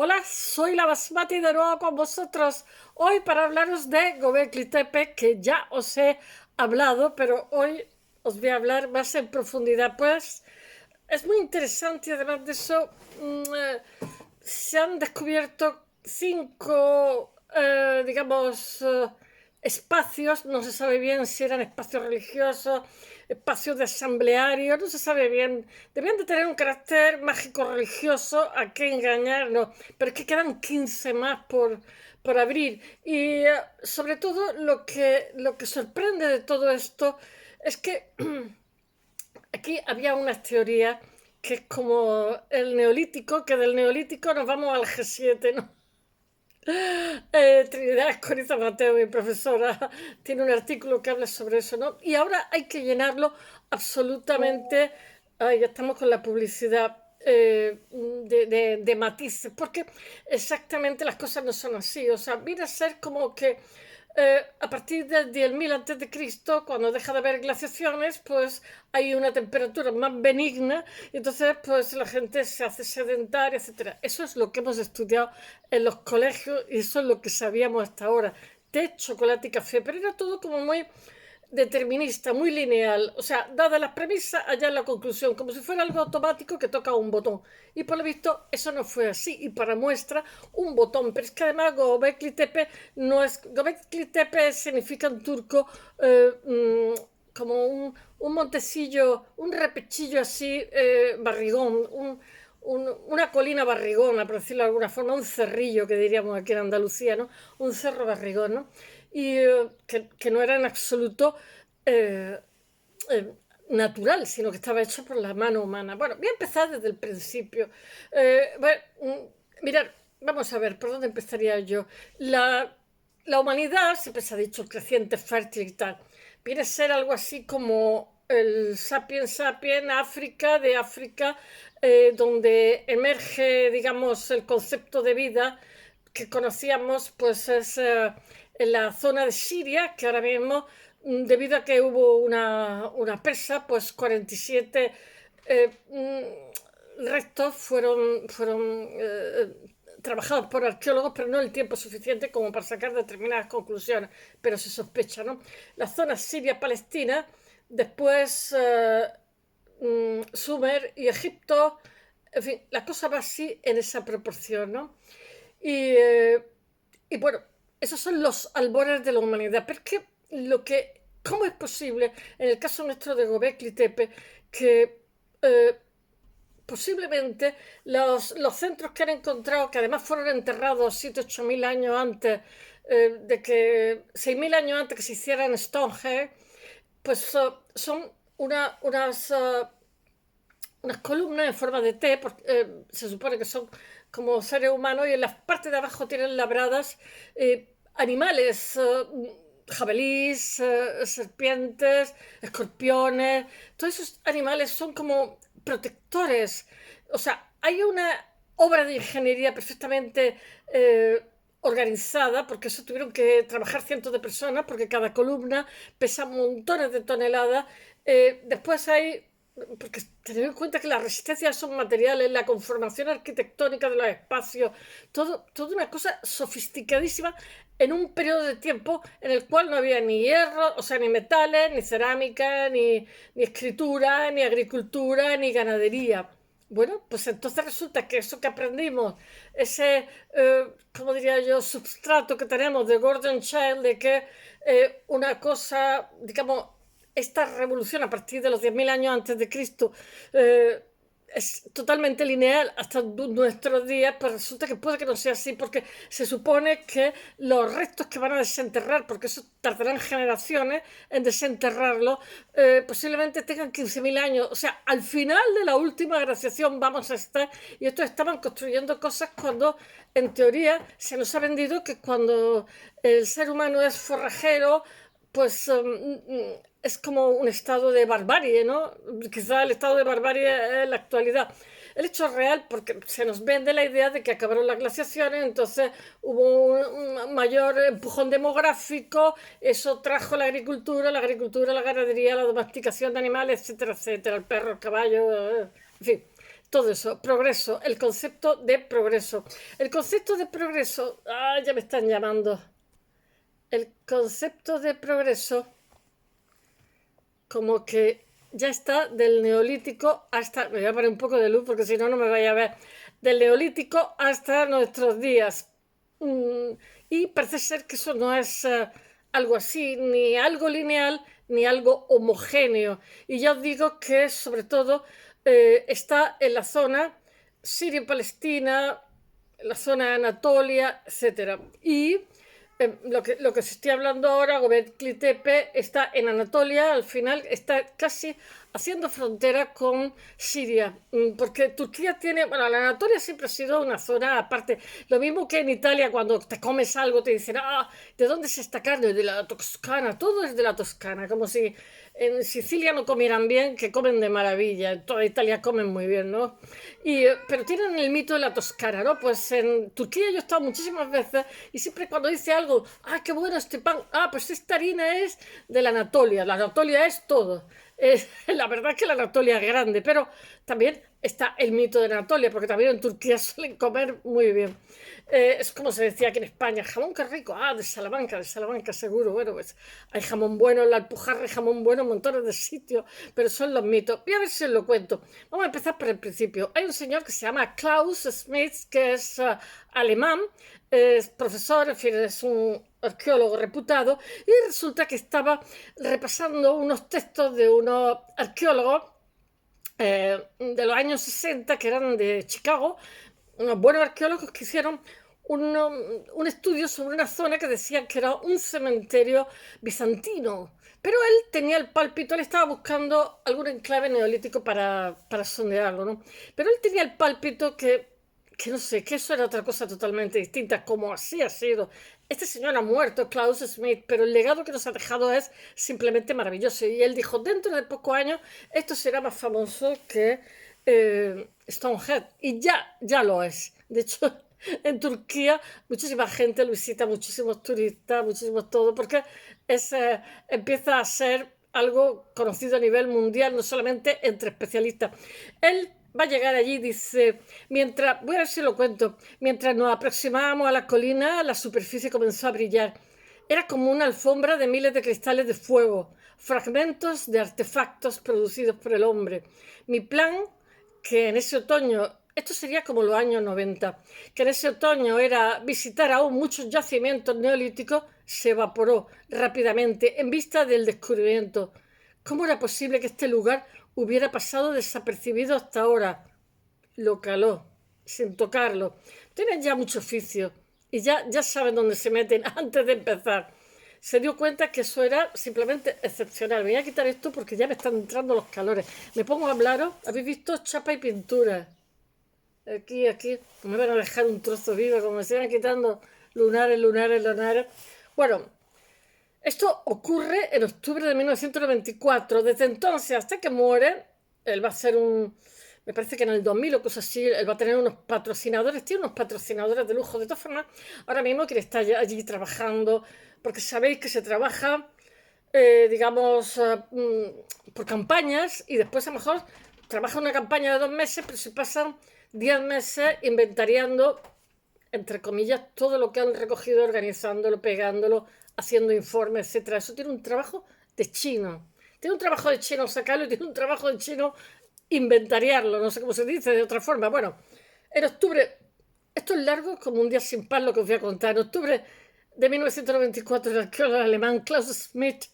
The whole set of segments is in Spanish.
Hola, soy la Basmati de nuevo con vosotros. Hoy para hablaros de Göbekli Tepe, que ya os he hablado, pero hoy os voy a hablar más en profundidad. Pues es muy interesante y además de eso se han descubierto cinco, espacios, no se sabe bien si eran espacios religiosos, espacios de asamblearios, no se sabe bien, debían de tener un carácter mágico-religioso, a qué engañarnos, pero es que quedan 15 más por abrir. Y sobre todo lo que sorprende de todo esto es que aquí había unas teorías que es como el neolítico, que del neolítico nos vamos al G7, ¿no? Trinidad Escoriza Mateo, mi profesora, tiene un artículo que habla sobre eso, ¿no? Y ahora hay que llenarlo absolutamente. Ay, ya estamos con la publicidad de matices, porque exactamente las cosas no son así. O sea, viene a ser como que a partir del 10.000 antes de Cristo, cuando deja de haber glaciaciones, pues hay una temperatura más benigna y entonces pues la gente se hace sedentaria, etcétera. Eso es lo que hemos estudiado en los colegios y eso es lo que sabíamos hasta ahora. Té, chocolate y café, pero era todo como muy determinista, muy lineal. O sea, dadas las premisas, allá en la conclusión, como si fuera algo automático que toca un botón. Y por lo visto, eso no fue así. Y para muestra, un botón. Pero es que además Göbekli Tepe no es. Göbekli Tepe significa en turco como un montecillo, un repechillo así, barrigón, una colina barrigona, por decirlo de alguna forma, un cerrillo que diríamos aquí en Andalucía, ¿no? Un cerro barrigón, ¿no? Y que no era en absoluto eh, eh, natural, sino que estaba hecho por la mano humana. Bueno, voy a empezar desde el principio. Bueno, mirad, vamos a ver, ¿por dónde empezaría yo? La humanidad, siempre se ha dicho creciente, fértil y tal, viene a ser algo así como el sapiens sapiens África, de África, donde emerge, digamos, el concepto de vida que conocíamos, pues es en la zona de Siria, que ahora mismo, debido a que hubo una presa, pues 47 restos fueron trabajados por arqueólogos, pero no el tiempo suficiente como para sacar determinadas conclusiones, pero se sospecha, ¿no? La zona Siria-Palestina, después Sumer y Egipto, en fin, la cosa va así en esa proporción, ¿no? Y, eh, y bueno, esos son los albores de la humanidad. Pero es que ¿cómo es posible, en el caso nuestro de Göbekli Tepe, que eh, posiblemente los centros que han encontrado, que además fueron enterrados 7 o 8 mil años antes, de que 6.000 años antes que se hiciera en Stonehenge, pues son unas columnas en forma de T, porque, se supone que son como seres humanos, y en la parte de abajo tienen labradas animales, jabalís, serpientes, escorpiones. Todos esos animales son como protectores. O sea, hay una obra de ingeniería perfectamente organizada, porque eso tuvieron que trabajar cientos de personas, porque cada columna pesa montones de toneladas. Después hay, porque tener en cuenta que la resistencia a esos materiales, la conformación arquitectónica de los espacios, toda una cosa sofisticadísima en un periodo de tiempo en el cual no había ni hierro, o sea, ni metales, ni cerámica, ni escritura, ni agricultura, ni ganadería. Bueno, pues entonces resulta que eso que aprendimos, ese, ¿cómo diría yo?, substrato que tenemos de Gordon Child, de que una cosa, digamos, esta revolución a partir de los 10.000 años antes de Cristo es totalmente lineal hasta nuestros días, pues resulta que puede que no sea así, porque se supone que los restos que van a desenterrar, porque eso tardarán generaciones en desenterrarlo, posiblemente tengan 15.000 años. O sea, al final de la última glaciación vamos a estar, y estos estaban construyendo cosas cuando, en teoría, se nos ha vendido que cuando el ser humano es forrajero, pues es como un estado de barbarie, ¿no? Quizá el estado de barbarie es la actualidad. El hecho es real porque se nos vende la idea de que acabaron las glaciaciones, entonces hubo un mayor empujón demográfico, eso trajo la agricultura, la ganadería, la domesticación de animales, etcétera, etcétera, el perro, el caballo, en fin. todo eso, progreso, el concepto de progreso. El concepto de progreso, ya me están llamando. El concepto de progreso como que ya está del neolítico hasta, me voy a poner un poco de luz porque si no, no me vaya a ver, del neolítico hasta nuestros días. Y parece ser que eso no es algo así, ni algo lineal, ni algo homogéneo. Y ya os digo que sobre todo está en la zona Siria-Palestina, en la zona de Anatolia, etcétera. Y lo que se estoy hablando ahora, Göbekli Tepe, está en Anatolia, al final está casi haciendo frontera con Siria, porque Turquía tiene, bueno, la Anatolia siempre ha sido una zona aparte, lo mismo que en Italia cuando te comes algo te dicen, ¿de dónde es esta carne? De la Toscana, todo es de la Toscana, como si en Sicilia no comieran bien, que comen de maravilla, en toda Italia comen muy bien, ¿no? Pero tienen el mito de la Toscana, ¿no? Pues en Turquía yo he estado muchísimas veces y siempre cuando dice algo, qué bueno este pan, pues esta harina es de la Anatolia es todo. La verdad es que la Anatolia es grande, pero también está el mito de Anatolia, porque también en Turquía suelen comer muy bien. Es como se decía aquí en España, jamón que rico, de Salamanca seguro. Bueno, pues hay jamón bueno en la Alpujarra, hay jamón bueno en montones de sitios, pero son los mitos. Voy a ver si os lo cuento. Vamos a empezar por el principio. Hay un señor que se llama Klaus Schmidt, que es alemán, es profesor, en fin, es un arqueólogo reputado, y resulta que estaba repasando unos textos de unos arqueólogos de los años 60 que eran de Chicago, unos buenos arqueólogos que hicieron un estudio sobre una zona que decían que era un cementerio bizantino. Pero él tenía el pálpito, él estaba buscando algún enclave neolítico para sondearlo, ¿no? Pero él tenía el pálpito que no sé, que eso era otra cosa totalmente distinta, como así ha sido. Este señor ha muerto, Klaus Schmidt, pero el legado que nos ha dejado es simplemente maravilloso. Y él dijo, dentro de pocos años esto será más famoso que Stonehenge. Y ya lo es. De hecho, en Turquía muchísima gente lo visita, muchísimos turistas, muchísimos todo, porque empieza a ser algo conocido a nivel mundial, no solamente entre especialistas. Él va a llegar allí, dice, voy a ver si lo cuento, mientras nos aproximábamos a la colina, la superficie comenzó a brillar. Era como una alfombra de miles de cristales de fuego, fragmentos de artefactos producidos por el hombre. Mi plan, que en ese otoño, esto sería como los años 90, que en ese otoño era visitar aún muchos yacimientos neolíticos, se evaporó rápidamente en vista del descubrimiento. ¿Cómo era posible que este lugar hubiera pasado desapercibido hasta ahora? Lo caló, sin tocarlo. Tienen ya mucho oficio y ya saben dónde se meten antes de empezar. Se dio cuenta que eso era simplemente excepcional. Me voy a quitar esto porque ya me están entrando los calores. Me pongo a hablaros. ¿Habéis visto chapa y pintura? Aquí. Me van a dejar un trozo vivo, como se van quitando lunares. Bueno, esto ocurre en octubre de 1994. Desde entonces hasta que muere, él va a ser me parece que en el 2000 o cosas así, él va a tener unos patrocinadores, tiene unos patrocinadores de lujo. De todas formas, ahora mismo quiere estar allí trabajando, porque sabéis que se trabaja, digamos, por campañas y después a lo mejor trabaja una campaña de 2 meses, pero se pasan 10 meses inventariando, entre comillas, todo lo que han recogido, organizándolo, pegándolo, haciendo informes, etcétera. Eso tiene un trabajo de chino. Tiene un trabajo de chino sacarlo y tiene un trabajo de chino inventariarlo, no sé cómo se dice de otra forma. Bueno, en octubre, esto es largo como un día sin pan lo que os voy a contar. En octubre de 1994, el arqueólogo alemán Klaus Schmidt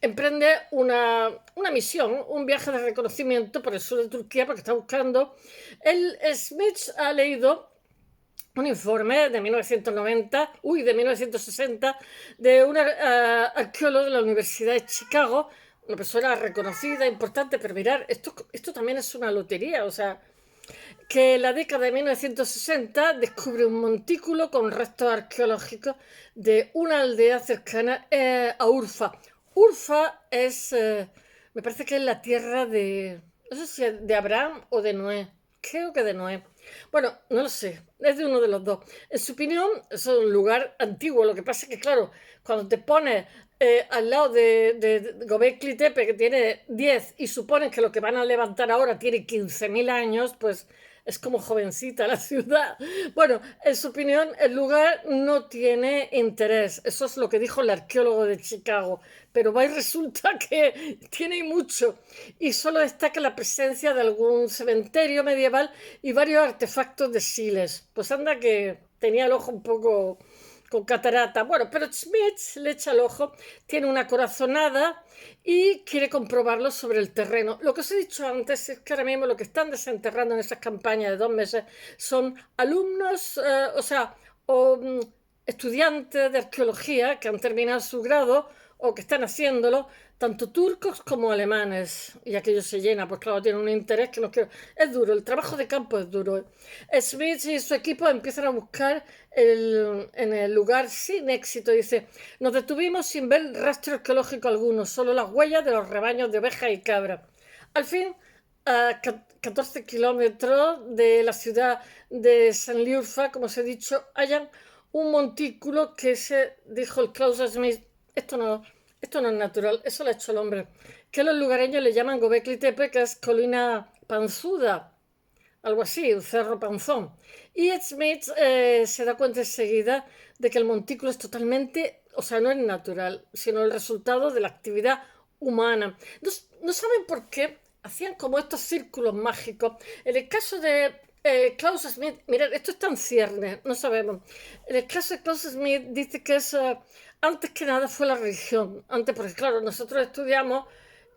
emprende una misión, un viaje de reconocimiento por el sur de Turquía, porque está buscando. Schmidt ha leído un informe de 1960, de un arqueólogo de la Universidad de Chicago, una persona reconocida, importante, pero mirar, esto también es una lotería, o sea, que en la década de 1960 descubre un montículo con restos arqueológicos de una aldea cercana a Urfa. Urfa me parece que es la tierra no sé si es de Abraham o de Noé, creo que de Noé. Bueno, no lo sé, es de uno de los dos. En su opinión, es un lugar antiguo. Lo que pasa es que, claro, cuando te pones al lado de Göbekli Tepe, que tiene 10 y suponen que lo que van a levantar ahora tiene 15.000 años, pues es como jovencita la ciudad. Bueno, en su opinión, el lugar no tiene interés. Eso es lo que dijo el arqueólogo de Chicago. Pero va y resulta que tiene mucho. Y solo destaca la presencia de algún cementerio medieval y varios artefactos de Siles. Pues anda que tenía el ojo un poco con catarata. Bueno, pero Schmidt le echa el ojo, tiene una corazonada y quiere comprobarlo sobre el terreno. Lo que os he dicho antes es que ahora mismo lo que están desenterrando en esas campañas de 2 meses son alumnos, o estudiantes de arqueología que han terminado su grado o que están haciéndolo, tanto turcos como alemanes, y aquello se llena, pues claro, tiene un interés que no quiero. Es duro, el trabajo de campo es duro. Smith y su equipo empiezan a buscar en el lugar sin éxito. Dice, nos detuvimos sin ver rastro arqueológico alguno, solo las huellas de los rebaños de ovejas y cabras. Al fin, a 14 kilómetros de la ciudad de Sanliurfa, como os he dicho, hallan un montículo que se dijo el Klaus Smith, esto no es natural, eso lo ha hecho el hombre, que los lugareños le llaman Göbekli Tepe, que es colina panzuda, algo así, un cerro panzón. Y Smith se da cuenta enseguida de que el montículo es totalmente, o sea, no es natural, sino el resultado de la actividad humana. No saben por qué hacían como estos círculos mágicos. En el caso de Klaus Smith, mirad, esto está en ciernes, no sabemos. En el caso de Klaus Smith dice que es, antes que nada fue la religión. Antes, porque claro, nosotros estudiamos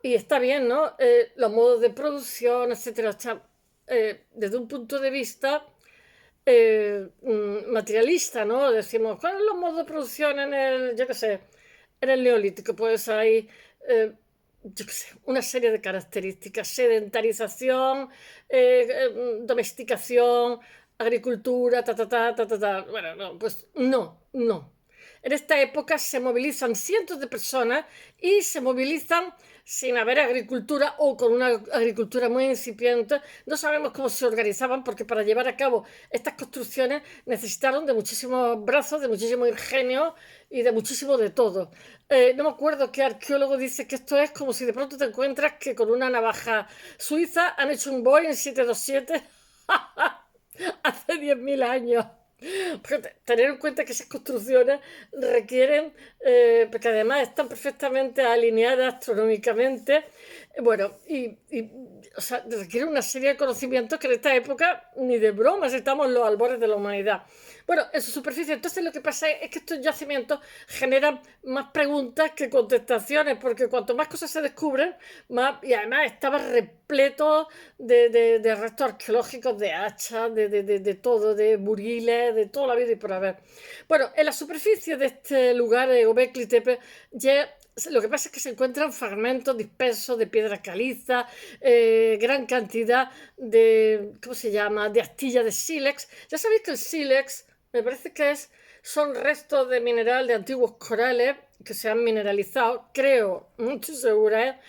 y está bien, ¿no? Los modos de producción, etcétera. O sea, desde un punto de vista materialista, ¿no? Decimos, ¿cuáles son los modos de producción en el, yo qué sé, en el neolítico? Pues hay, yo qué sé, una serie de características: sedentarización, domesticación, agricultura, ta. Bueno, no, pues no. En esta época se movilizan cientos de personas y se movilizan sin haber agricultura o con una agricultura muy incipiente. No sabemos cómo se organizaban, porque para llevar a cabo estas construcciones necesitaron de muchísimos brazos, de muchísimo ingenio y de muchísimo de todo. No me acuerdo qué arqueólogo dice que esto es como si de pronto te encuentras que con una navaja suiza han hecho un Boeing 727 hace 10.000 años. Porque tener en cuenta que esas construcciones requieren, porque además están perfectamente alineadas astronómicamente, bueno, o sea, requieren una serie de conocimientos que en esta época ni de bromas, estamos en los albores de la humanidad. Bueno, en su superficie, entonces lo que pasa es que estos yacimientos generan más preguntas que contestaciones, porque cuanto más cosas se descubren, más, y además estaba repleto de restos arqueológicos, de hachas, de todo, de buriles, de toda la vida y por haber. Bueno, en la superficie de este lugar de Göbekli Tepe ya lo que pasa es que se encuentran fragmentos dispersos de piedra caliza, gran cantidad de, ¿cómo se llama?, de astillas de sílex. Ya sabéis que el sílex me parece que son restos de mineral de antiguos corales que se han mineralizado, creo, no estoy segura, ¿eh?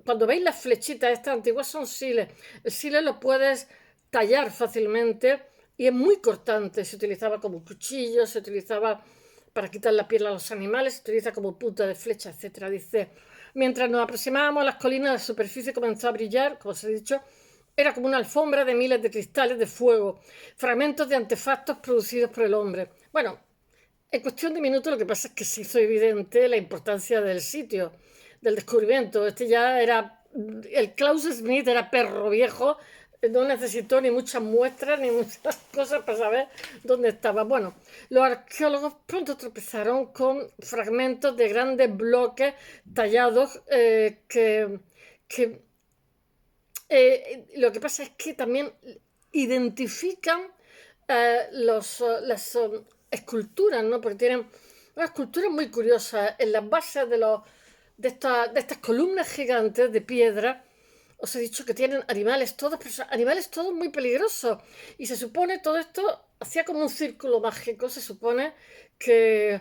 Cuando veis las flechitas estas antiguas son siles. El sile lo puedes tallar fácilmente y es muy cortante. Se utilizaba como cuchillo, se utilizaba para quitar la piel a los animales, se utiliza como punta de flecha, etcétera. Dice, mientras nos aproximábamos a las colinas, la superficie comenzó a brillar, como os he dicho, era como una alfombra de miles de cristales de fuego, fragmentos de artefactos producidos por el hombre. Bueno, en cuestión de minutos lo que pasa es que se hizo evidente la importancia del sitio, del descubrimiento. Este ya era, el Klaus Smith era perro viejo, no necesitó ni muchas muestras ni muchas cosas para saber dónde estaba. Bueno, los arqueólogos pronto tropezaron con fragmentos de grandes bloques tallados que lo que pasa es que también identifican las esculturas, ¿no? Porque tienen unas esculturas muy curiosas en las bases de estas columnas gigantes de piedra. Os he dicho que tienen animales todos, pero animales todos muy peligrosos. Y se supone todo esto hacía como un círculo mágico. Se supone que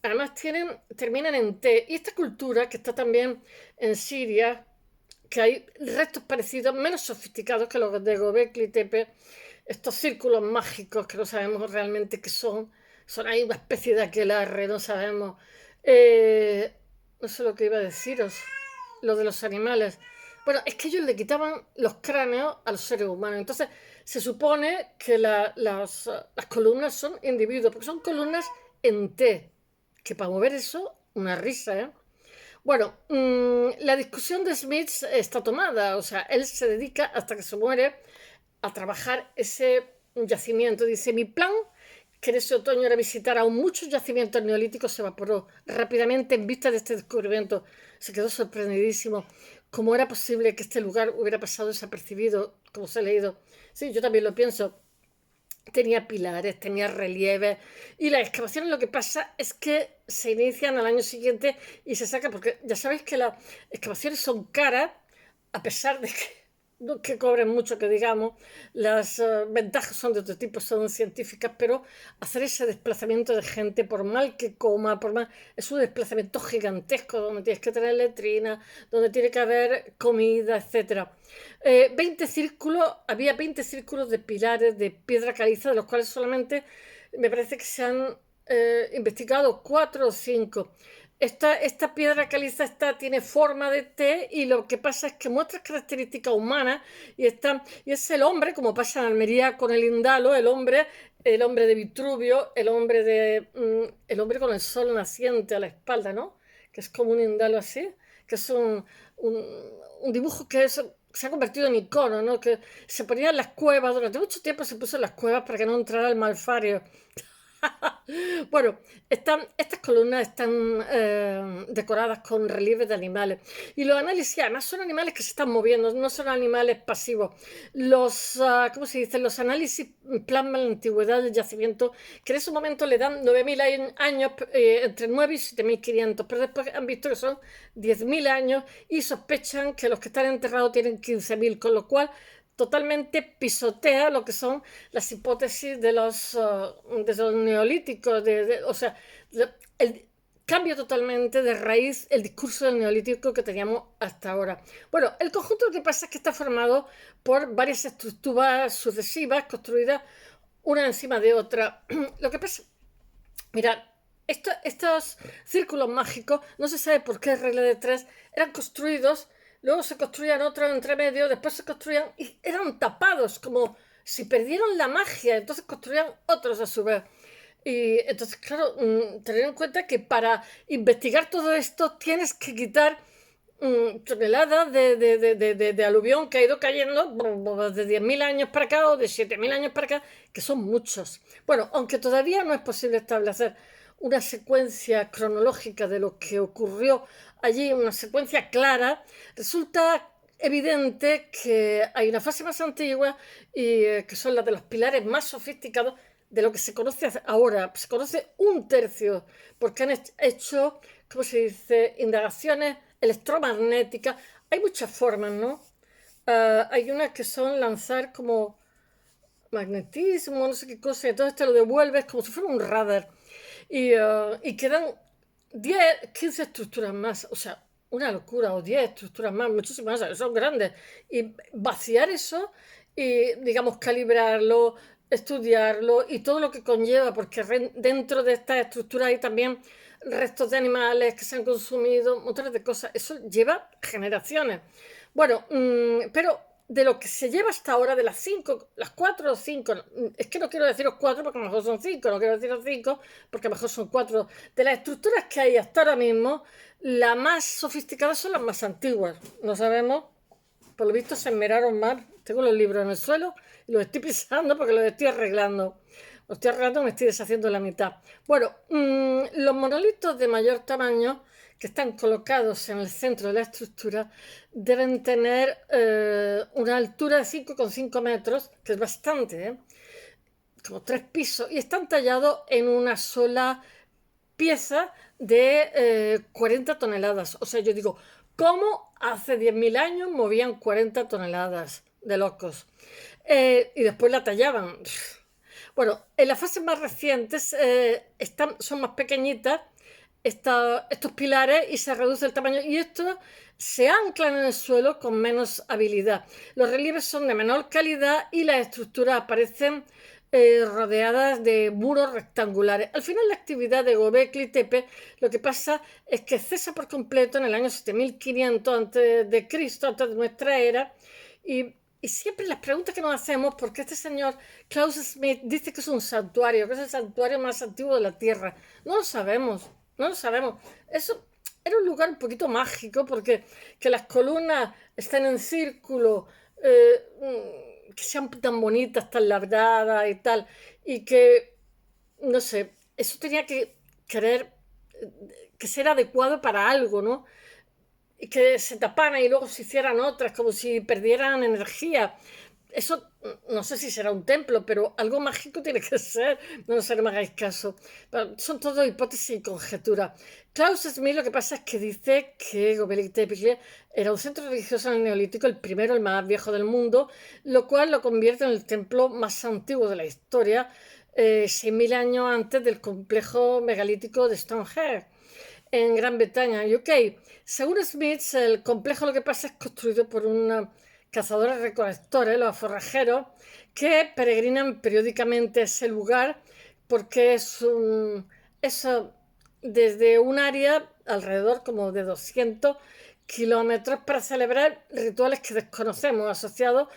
además terminan en T. Y esta cultura que está también en Siria, que hay restos parecidos, menos sofisticados que los de Göbekli Tepe, estos círculos mágicos que no sabemos realmente qué son ahí una especie de aquelarre, no sabemos. no sé lo que iba a deciros, lo de los animales. Bueno, es que ellos le quitaban los cráneos a los seres humanos. Entonces, se supone que las columnas son individuos, porque son columnas en T, que para mover eso, una risa, ¿eh? Bueno, la discusión de Smith está tomada, o sea, él se dedica hasta que se muere a trabajar ese yacimiento. Dice, mi plan, que en ese otoño era visitar aún muchos yacimientos neolíticos, se evaporó rápidamente en vista de este descubrimiento. Se quedó sorprendidísimo. ¿Cómo era posible que este lugar hubiera pasado desapercibido, como se ha leído? Sí, yo también lo pienso. Tenía pilares, tenía relieves y las excavaciones lo que pasa es que se inician al año siguiente y se sacan, porque ya sabéis que las excavaciones son caras, a pesar de que no que cobren mucho, que digamos, las ventajas son de otro tipo, son científicas, pero hacer ese desplazamiento de gente, por mal que coma, por mal, es un desplazamiento gigantesco donde tienes que tener letrina, donde tiene que haber comida, etcétera. 20 círculos, había 20 círculos de pilares de piedra caliza, de los cuales solamente me parece que se han investigado 4 o 5. Esta piedra caliza tiene forma de T y lo que pasa es que muestra características humanas y es el hombre, como pasa en Almería con el Indalo, el hombre de Vitruvio, el hombre con el sol naciente a la espalda, ¿no? Que es como un Indalo así, que es un dibujo se ha convertido en icono, ¿no? Que se ponía en las cuevas, durante mucho tiempo se puso en las cuevas para que no entrara el malfario. Bueno, estas columnas están decoradas con relieves de animales y los análisis además son animales que se están moviendo, no son animales pasivos. ¿Cómo se dice? Los análisis plasman la antigüedad del yacimiento, que en ese momento le dan 9.000 años, entre 9 y 7.500, pero después han visto que son 10.000 años y sospechan que los que están enterrados tienen 15.000, con lo cual totalmente pisotea lo que son las hipótesis de los neolíticos, o sea, el, cambia totalmente de raíz el discurso del neolítico que teníamos hasta ahora. Bueno, el conjunto lo que pasa es que está formado por varias estructuras sucesivas construidas una encima de otra. Lo que pasa, mirad, estos círculos mágicos, no se sabe por qué regla de tres, eran construidos. Luego se construían otros entre medio, después se construían y eran tapados, como si perdieron la magia, entonces construían otros a su vez. Y entonces, claro, tener en cuenta que para investigar todo esto tienes que quitar toneladas de aluvión que ha ido cayendo de 10.000 años para acá o de 7.000 años para acá, que son muchos. Bueno, aunque todavía no es posible establecer una secuencia cronológica de lo que ocurrió allí, una secuencia clara, resulta evidente que hay una fase más antigua y que son las de los pilares más sofisticados de lo que se conoce ahora. Se conoce un tercio, porque han hecho, ¿cómo se dice?, indagaciones electromagnéticas. Hay muchas formas, ¿no? Hay unas que son lanzar como magnetismo, no sé qué cosa, y entonces te lo devuelves como si fuera un radar. Y quedan 10, 15 estructuras más, o sea, una locura, o 10 estructuras más, muchísimas, son grandes. Y vaciar eso y, digamos, calibrarlo, estudiarlo y todo lo que conlleva, porque dentro de estas estructuras hay también restos de animales que se han consumido, montones de cosas. Eso lleva generaciones. Bueno, pero de lo que se lleva hasta ahora, de las 5, las 4 o 5, es que no quiero deciros 4 porque a lo mejor son 5, no quiero deciros 5 porque a lo mejor son 4. De las estructuras que hay hasta ahora mismo, las más sofisticadas son las más antiguas. No sabemos, por lo visto se enmeraron mal. Tengo los libros en el suelo y los estoy pisando porque los estoy arreglando. Los estoy arreglando y me estoy deshaciendo la mitad. Bueno, los monolitos de mayor tamaño que están colocados en el centro de la estructura deben tener una altura de 5,5 metros, que es bastante, como 3 pisos, y están tallados en una sola pieza de 40 toneladas. O sea, yo digo, ¿cómo hace 10.000 años movían 40 toneladas de locos? Y después la tallaban. Bueno, en las fases más recientes son más pequeñitas estos pilares y se reduce el tamaño y estos se anclan en el suelo con menos habilidad. Los relieves son de menor calidad y las estructuras aparecen rodeadas de muros rectangulares. Al final la actividad de Göbekli Tepe lo que pasa es que cesa por completo en el año 7500 a.C., antes de nuestra era, y siempre las preguntas que nos hacemos, porque este señor Klaus Schmidt dice que es un santuario, que es el santuario más antiguo de la Tierra. No lo sabemos, no lo sabemos. Eso era un lugar un poquito mágico, porque que las columnas estén en círculo, que sean tan bonitas, tan labradas y tal, y que, no sé, eso tenía que querer, que ser adecuado para algo, ¿no? Y que se taparan y luego se hicieran otras, como si perdieran energía. Eso no sé si será un templo, pero algo mágico tiene que ser. No sé, no me hagáis caso. Son todo hipótesis y conjeturas. Klaus Schmidt lo que pasa es que dice que Göbekli Tepe era un centro religioso en el Neolítico, el primero, el más viejo del mundo, lo cual lo convierte en el templo más antiguo de la historia, 6.000 años antes del complejo megalítico de Stonehenge en Gran Bretaña, UK. Según Smith, el complejo lo que pasa es construido por unos cazadores recolectores, los forrajeros, que peregrinan periódicamente a ese lugar porque es desde un área alrededor como de 200 kilómetros para celebrar rituales que desconocemos asociados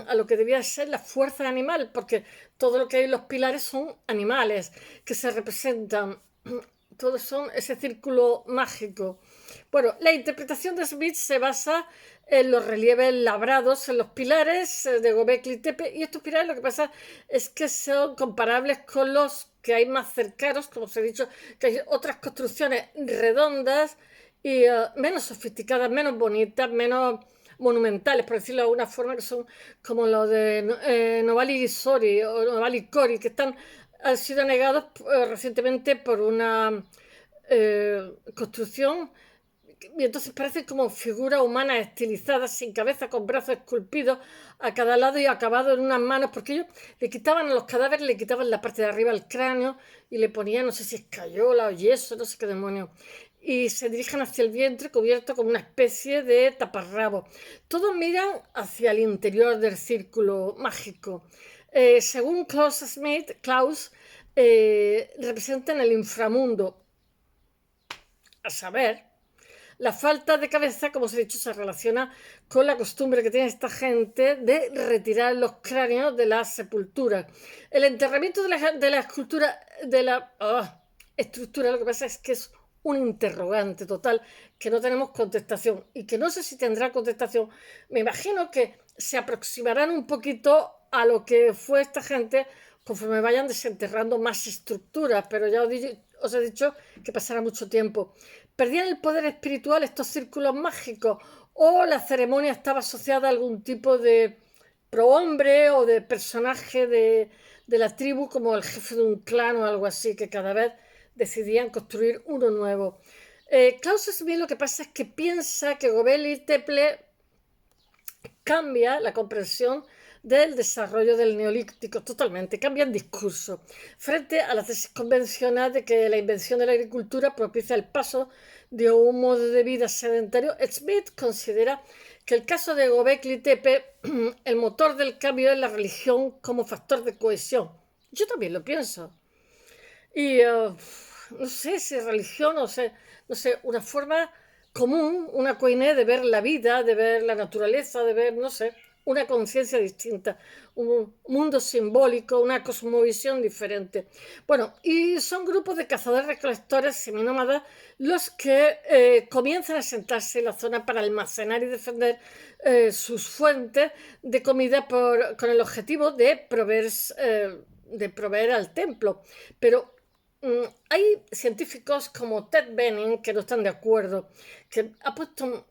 a lo que debía ser la fuerza animal, porque todo lo que hay en los pilares son animales que se representan, todos son ese círculo mágico. Bueno, la interpretación de Smith se basa en los relieves labrados en los pilares de Göbekli Tepe, y estos pilares lo que pasa es que son comparables con los que hay más cercanos, como os he dicho, que hay otras construcciones redondas y menos sofisticadas, menos bonitas, menos monumentales, por decirlo de alguna forma, que son como los de Novali Sori o Novali Kori, que han sido negados recientemente por una construcción, y entonces parecen como figuras humanas estilizadas, sin cabeza, con brazos esculpidos a cada lado y acabados en unas manos, porque ellos le quitaban a los cadáveres, le quitaban la parte de arriba del cráneo y le ponían, no sé si escayola o yeso, no sé qué demonio, y se dirigen hacia el vientre cubierto con una especie de taparrabo. Todos miran hacia el interior del círculo mágico. Según Klaus Schmidt, representan el inframundo, a saber, la falta de cabeza, como os he dicho, se relaciona con la costumbre que tiene esta gente de retirar los cráneos de las sepulturas. El enterramiento de la escultura, de la estructura, lo que pasa es que es un interrogante total, que no tenemos contestación y que no sé si tendrá contestación. Me imagino que se aproximarán un poquito a lo que fue esta gente conforme vayan desenterrando más estructuras, pero ya os he dicho que pasará mucho tiempo. ¿Perdían el poder espiritual estos círculos mágicos o la ceremonia estaba asociada a algún tipo de prohombre o de personaje de la tribu, como el jefe de un clan o algo así, que cada vez decidían construir uno nuevo? Klaus Smith lo que pasa es que piensa que Göbekli Tepe cambia la comprensión del desarrollo del neolítico totalmente, cambia el discurso frente a la tesis convencional de que la invención de la agricultura propicia el paso de un modo de vida sedentario. Smith considera que el caso de Göbekli Tepe, el motor del cambio es la religión como factor de cohesión. Yo también lo pienso. Y no sé si religión, no sé, una forma común, una coiné de ver la vida, de ver la naturaleza, de ver, no sé, una conciencia distinta, un mundo simbólico, una cosmovisión diferente. Bueno, y son grupos de cazadores recolectores seminómadas los que comienzan a sentarse en la zona para almacenar y defender sus fuentes de comida con el objetivo de proveer al templo. Pero hay científicos como Ted Benning que no están de acuerdo, que ha puesto,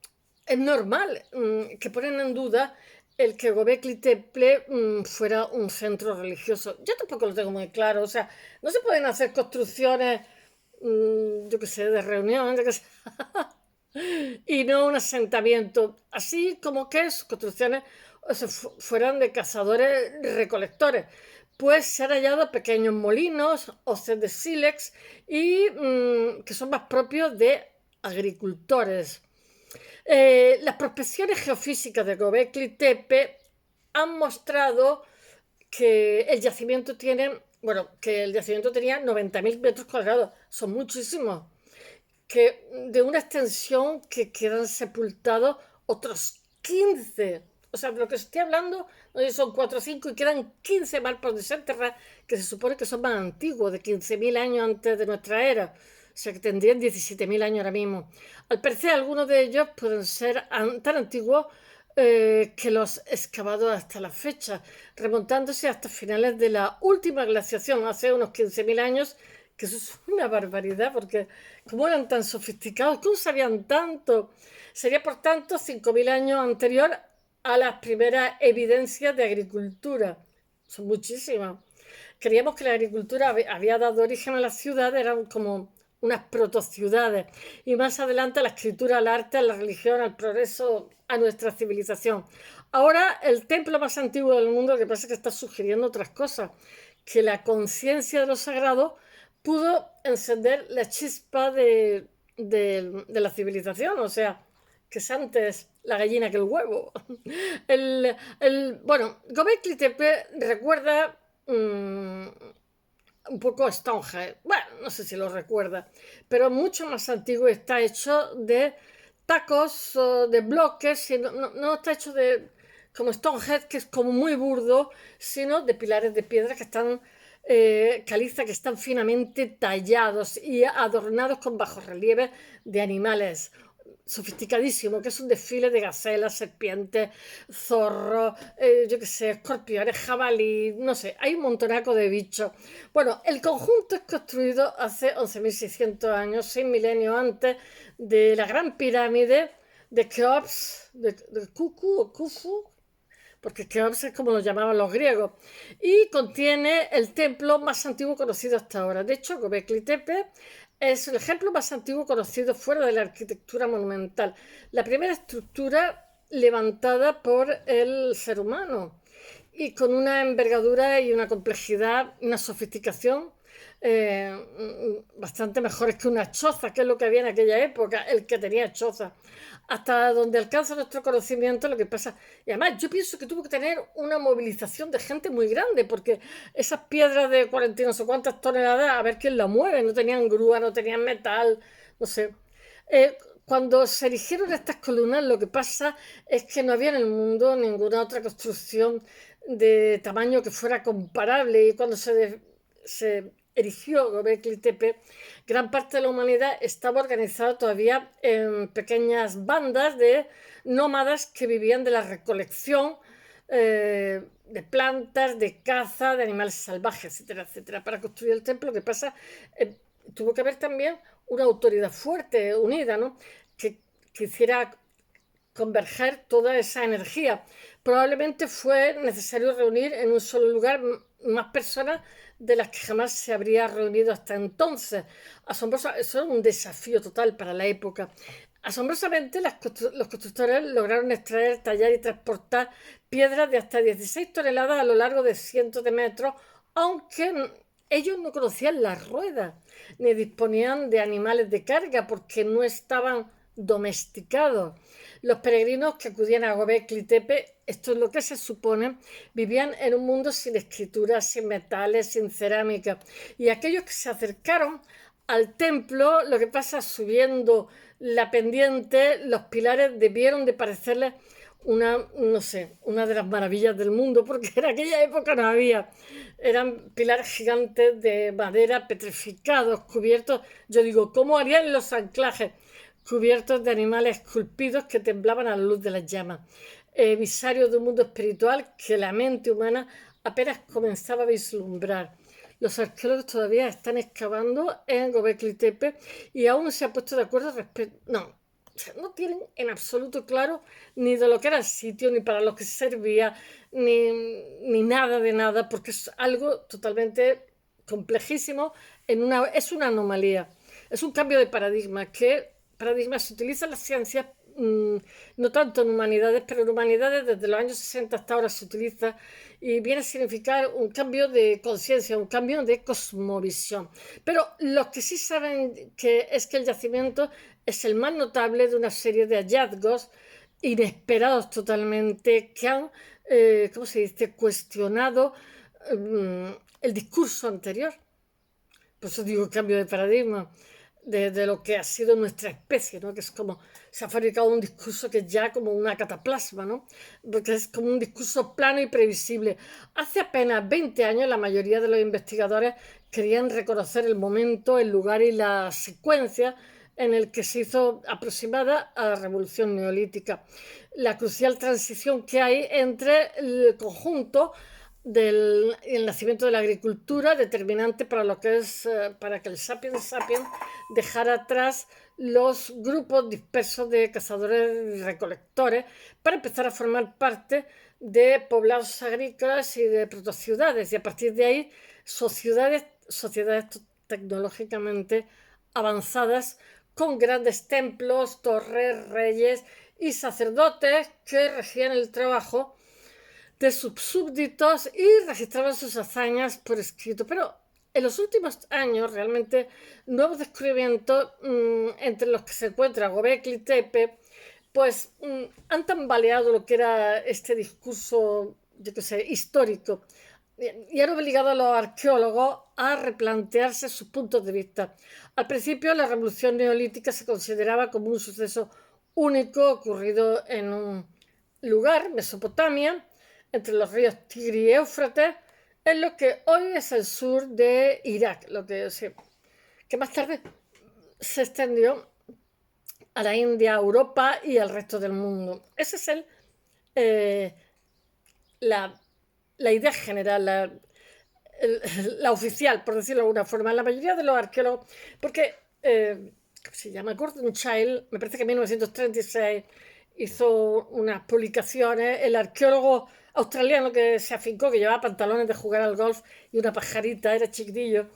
es normal, que ponen en duda el que Göbekli Tepe fuera un centro religioso. Yo tampoco lo tengo muy claro, o sea, no se pueden hacer construcciones, yo qué sé, de reunión, yo qué sé, y no un asentamiento, así como que sus construcciones fueran de cazadores recolectores. Pues se han hallado pequeños molinos, hoces de sílex, y que son más propios de agricultores. Las prospecciones geofísicas de Göbekli Tepe han mostrado que el yacimiento tiene, bueno, que el yacimiento tenía 90.000 metros cuadrados, son muchísimos, que de una extensión que quedan sepultados otros 15. O sea, de lo que estoy hablando, son 4 o 5 y quedan 15 más por desenterrar, que se supone que son más antiguos, de 15.000 años antes de nuestra era. O sea, que tendrían 17.000 años ahora mismo. Al parecer, algunos de ellos pueden ser tan antiguos que los excavados hasta la fecha, remontándose hasta finales de la última glaciación, hace unos 15.000 años, que eso es una barbaridad, porque ¿cómo eran tan sofisticados? ¿Cómo sabían tanto? Sería, por tanto, 5.000 años anterior a las primeras evidencias de agricultura. Son muchísimas. Creíamos que la agricultura había dado origen a las ciudades, eran como unas protociudades. Y más adelante a la escritura, al arte, a la religión, al progreso, a nuestra civilización. Ahora el templo más antiguo del mundo, lo que pasa es que está sugiriendo otras cosas, que la conciencia de lo sagrado pudo encender la chispa de la civilización, o sea, que es antes la gallina que el huevo. Bueno, Göbekli Tepe recuerda un poco a Stonehenge. Bueno, no sé si lo recuerda, pero mucho más antiguo, está hecho de tacos, de bloques, y no está hecho de como Stonehenge, que es como muy burdo, sino de pilares de piedra que están caliza, que están finamente tallados y adornados con bajorrelieves de animales, sofisticadísimo, que es un desfile de gacelas, serpientes, zorros, yo qué sé, escorpiones, jabalí, no sé, hay un montonaco de bichos. Bueno, el conjunto es construido hace 11.600 años, 6 milenios antes de la gran pirámide de Keops, de Khufu o Khufu, porque Keops es como lo llamaban los griegos, y contiene el templo más antiguo conocido hasta ahora. De hecho, Göbekli Tepe es el ejemplo más antiguo conocido fuera de la arquitectura monumental, la primera estructura levantada por el ser humano y con una envergadura y una complejidad, una sofisticación bastante mejores que una choza, que es lo que había en aquella época, el que tenía choza. Hasta donde alcanza nuestro conocimiento, lo que pasa. Y además, yo pienso que tuvo que tener una movilización de gente muy grande, porque esas piedras de 40 y no sé cuántas toneladas, a ver quién la mueve, no tenían grúa, no tenían metal, no sé. Cuando se erigieron estas columnas, lo que pasa es que no había en el mundo ninguna otra construcción de tamaño que fuera comparable. Y cuando se erigió Göbekli Tepe, gran parte de la humanidad estaba organizada todavía en pequeñas bandas de nómadas que vivían de la recolección de plantas, de caza, de animales salvajes, etcétera, etcétera. Para construir el templo, lo que pasa, tuvo que haber también una autoridad fuerte, unida, ¿no? Que hiciera converger toda esa energía. Probablemente fue necesario reunir en un solo lugar más personas de las que jamás se habría reunido hasta entonces. Asombroso, eso era un desafío total para la época. Asombrosamente, los constructores lograron extraer, tallar y transportar piedras de hasta 16 toneladas a lo largo de cientos de metros, aunque ellos no conocían las ruedas, ni disponían de animales de carga porque no estaban domesticados. Los peregrinos que acudían a Göbekli Tepe, esto es lo que se supone, vivían en un mundo sin escritura, sin metales, sin cerámica. Y aquellos que se acercaron al templo, lo que pasa subiendo la pendiente, los pilares debieron de parecerles no sé, una de las maravillas del mundo, porque en aquella época no había. Eran pilares gigantes de madera, petrificados, cubiertos. Yo digo, ¿cómo harían los anclajes? Cubiertos de animales esculpidos que temblaban a la luz de las llamas. Emisarios de un mundo espiritual que la mente humana apenas comenzaba a vislumbrar. Los arqueólogos todavía están excavando en Göbekli Tepe y aún se han puesto de acuerdo respecto. No, no tienen en absoluto claro ni de lo que era el sitio, ni para lo que servía, ni nada de nada, porque es algo totalmente complejísimo, es una anomalía, es un cambio de paradigma, se utiliza en las ciencias, no tanto en humanidades, pero en humanidades desde los años 60 hasta ahora se utiliza y viene a significar un cambio de conciencia, un cambio de cosmovisión. Pero los que sí saben que es que el yacimiento es el más notable de una serie de hallazgos inesperados totalmente que han, ¿cómo se dice?, cuestionado el discurso anterior. Por eso digo cambio de paradigma de lo que ha sido nuestra especie, ¿no? Que es como se ha fabricado un discurso que es ya como una cataplasma, ¿no? Porque es como un discurso plano y previsible. Hace apenas 20 años la mayoría de los investigadores querían reconocer el momento, el lugar y la secuencia en el que se hizo aproximada a la revolución neolítica. La crucial transición que hay entre el conjunto del el nacimiento de la agricultura, determinante para lo que es para que el sapiens sapiens dejara atrás los grupos dispersos de cazadores y recolectores para empezar a formar parte de poblados agrícolas y de protociudades, y a partir de ahí sociedades tecnológicamente avanzadas con grandes templos, torres, reyes y sacerdotes que regían el trabajo de sus súbditos y registraban sus hazañas por escrito. Pero en los últimos años, realmente, nuevos descubrimientos, entre los que se encuentra Göbekli Tepe, pues han tambaleado lo que era este discurso, yo qué sé, histórico, y han obligado a los arqueólogos a replantearse sus puntos de vista. Al principio, la revolución neolítica se consideraba como un suceso único ocurrido en un lugar, Mesopotamia, entre los ríos Tigri y Éufrates, en lo que hoy es el sur de Irak, lo que más tarde se extendió a la India, a Europa y al resto del mundo. Esa es eh, la idea general, la oficial, por decirlo de alguna forma. La mayoría de los arqueólogos, porque se llama Gordon Childe, me parece que en 1936 hizo unas publicaciones, el arqueólogo australiano que se afincó, que llevaba pantalones de jugar al golf y una pajarita, era chiquitillo,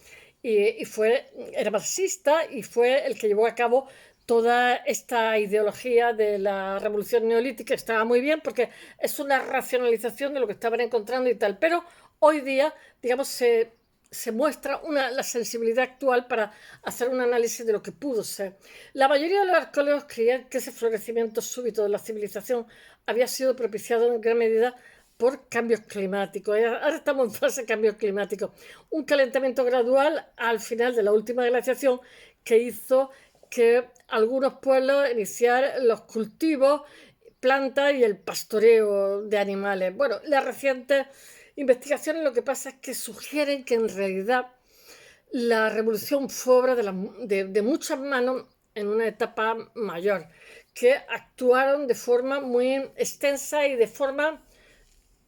era marxista y fue el que llevó a cabo toda esta ideología de la revolución neolítica. Estaba muy bien porque es una racionalización de lo que estaban encontrando y tal, pero hoy día, digamos, se muestra la sensibilidad actual para hacer un análisis de lo que pudo ser. La mayoría de los arqueólogos creían que ese florecimiento súbito de la civilización había sido propiciado en gran medida por cambios climáticos. Ahora estamos en fase de cambio climático. Un calentamiento gradual al final de la última glaciación que hizo que algunos pueblos iniciaran los cultivos, plantas y el pastoreo de animales. Bueno, las recientes investigaciones lo que pasa es que sugieren que en realidad la revolución fue obra de muchas manos en una etapa mayor, que actuaron de forma muy extensa y de forma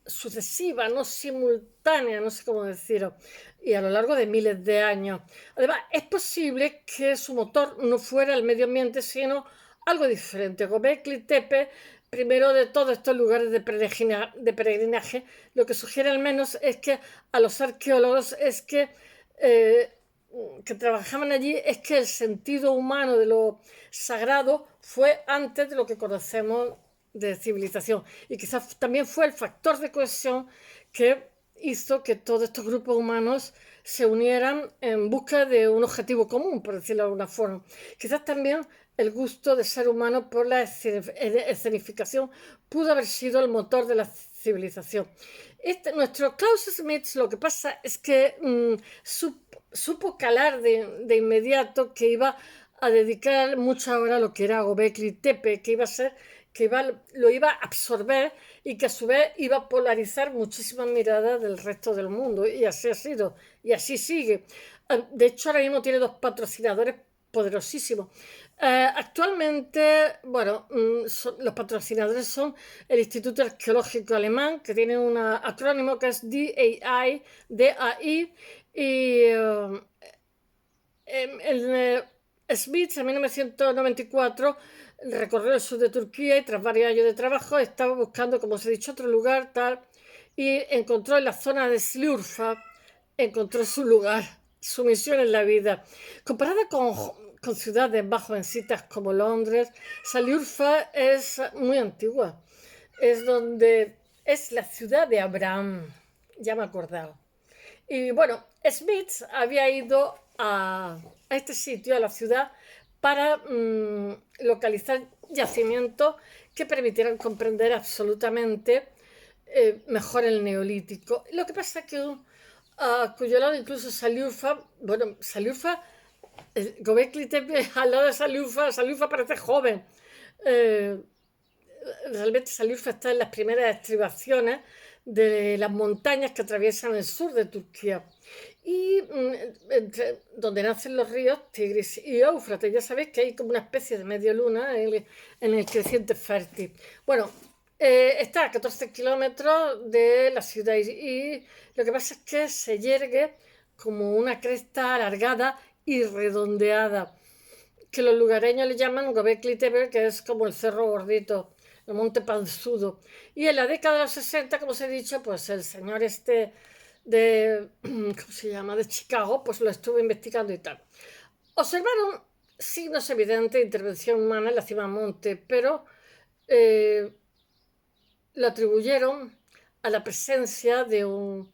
sucesiva, no simultánea, no sé cómo decirlo, y a lo largo de miles de años. Además, es posible que su motor no fuera el medio ambiente, sino algo diferente. Göbekli Tepe, primero de todos estos lugares de peregrinaje, lo que sugiere al menos es que a los arqueólogos es que trabajaban allí, es que el sentido humano de lo sagrado fue antes de lo que conocemos de civilización, y quizás también fue el factor de cohesión que hizo que todos estos grupos humanos se unieran en busca de un objetivo común, por decirlo de alguna forma. Quizás también el gusto del ser humano por la escenificación pudo haber sido el motor de la civilización. Nuestro Klaus Schmitz, lo que pasa es que supo calar de inmediato que iba a dedicar mucha hora a lo que era Göbekli Tepe, que iba a ser lo iba a absorber y que a su vez iba a polarizar muchísimas miradas del resto del mundo, y así ha sido y así sigue. De hecho, ahora mismo tiene dos patrocinadores poderosísimos. Actualmente, bueno, los patrocinadores son el Instituto Arqueológico Alemán, que tiene un acrónimo que es DAI, y Smith en 1994 recorrió el sur de Turquía y tras varios años de trabajo estaba buscando, como os he dicho, otro lugar tal, y encontró en la zona de Sliurfa, encontró su lugar, su misión en la vida. Comparada con ciudades más jovencitas como Londres, Sliurfa es muy antigua. Es la ciudad de Abraham, ya me he acordado. Y bueno, Smith había ido a este sitio, a la ciudad, para localizar yacimientos que permitieran comprender absolutamente mejor el neolítico. Lo que pasa es que a cuyo lado incluso Saliurfa, bueno, Saliurfa, Göbekli Tepe al lado de Saliurfa, Saliurfa parece joven. Eh, Realmente Saliurfa está en las primeras estribaciones de las montañas que atraviesan el sur de Turquía y donde nacen los ríos Tigris y Éufrates. Ya sabéis que hay como una especie de media luna en el creciente fértil. Bueno, está a 14 kilómetros de la ciudad y lo que pasa es que se yergue como una cresta alargada y redondeada, que los lugareños le llaman Göbekli Tepe, que es como el cerro gordito, el monte panzudo. Y en la década de los 60, como os he dicho, pues el señor este de, ¿cómo se llama?, de Chicago, pues lo estuvo investigando y tal. Observaron signos evidentes de intervención humana en la cima del monte, pero lo atribuyeron a la presencia de un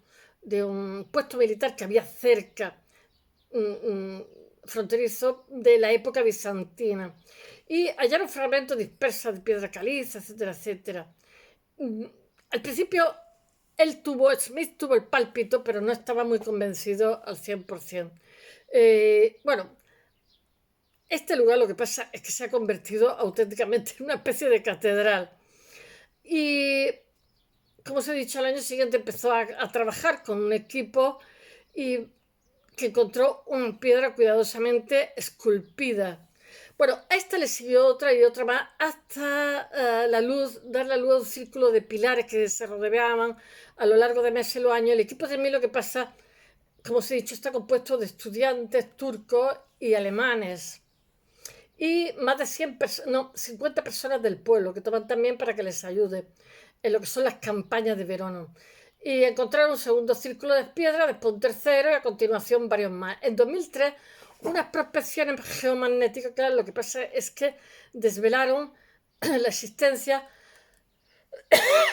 puesto militar que había cerca, fronterizo, de la época bizantina. Y hallaron fragmentos dispersos de piedra caliza, etcétera, etcétera. Al principio Smith tuvo el pálpito, pero no estaba muy convencido al 100%. Bueno, este lugar lo que pasa es que se ha convertido auténticamente en una especie de catedral. Y, como os he dicho, al año siguiente empezó a trabajar con un equipo y que encontró una piedra cuidadosamente esculpida. Bueno, a esta le siguió otra y otra más hasta dar la luz a un círculo de pilares que se rodeaban a lo largo de meses y los años. El equipo de mí, lo que pasa, como os he dicho, está compuesto de estudiantes turcos y alemanes y más de 50 personas del pueblo que toman también para que les ayude en lo que son las campañas de verano. Y encontraron un segundo círculo de piedra, después un tercero y a continuación varios más. En 2003, unas prospecciones geomagnéticas, lo que pasa es que desvelaron la existencia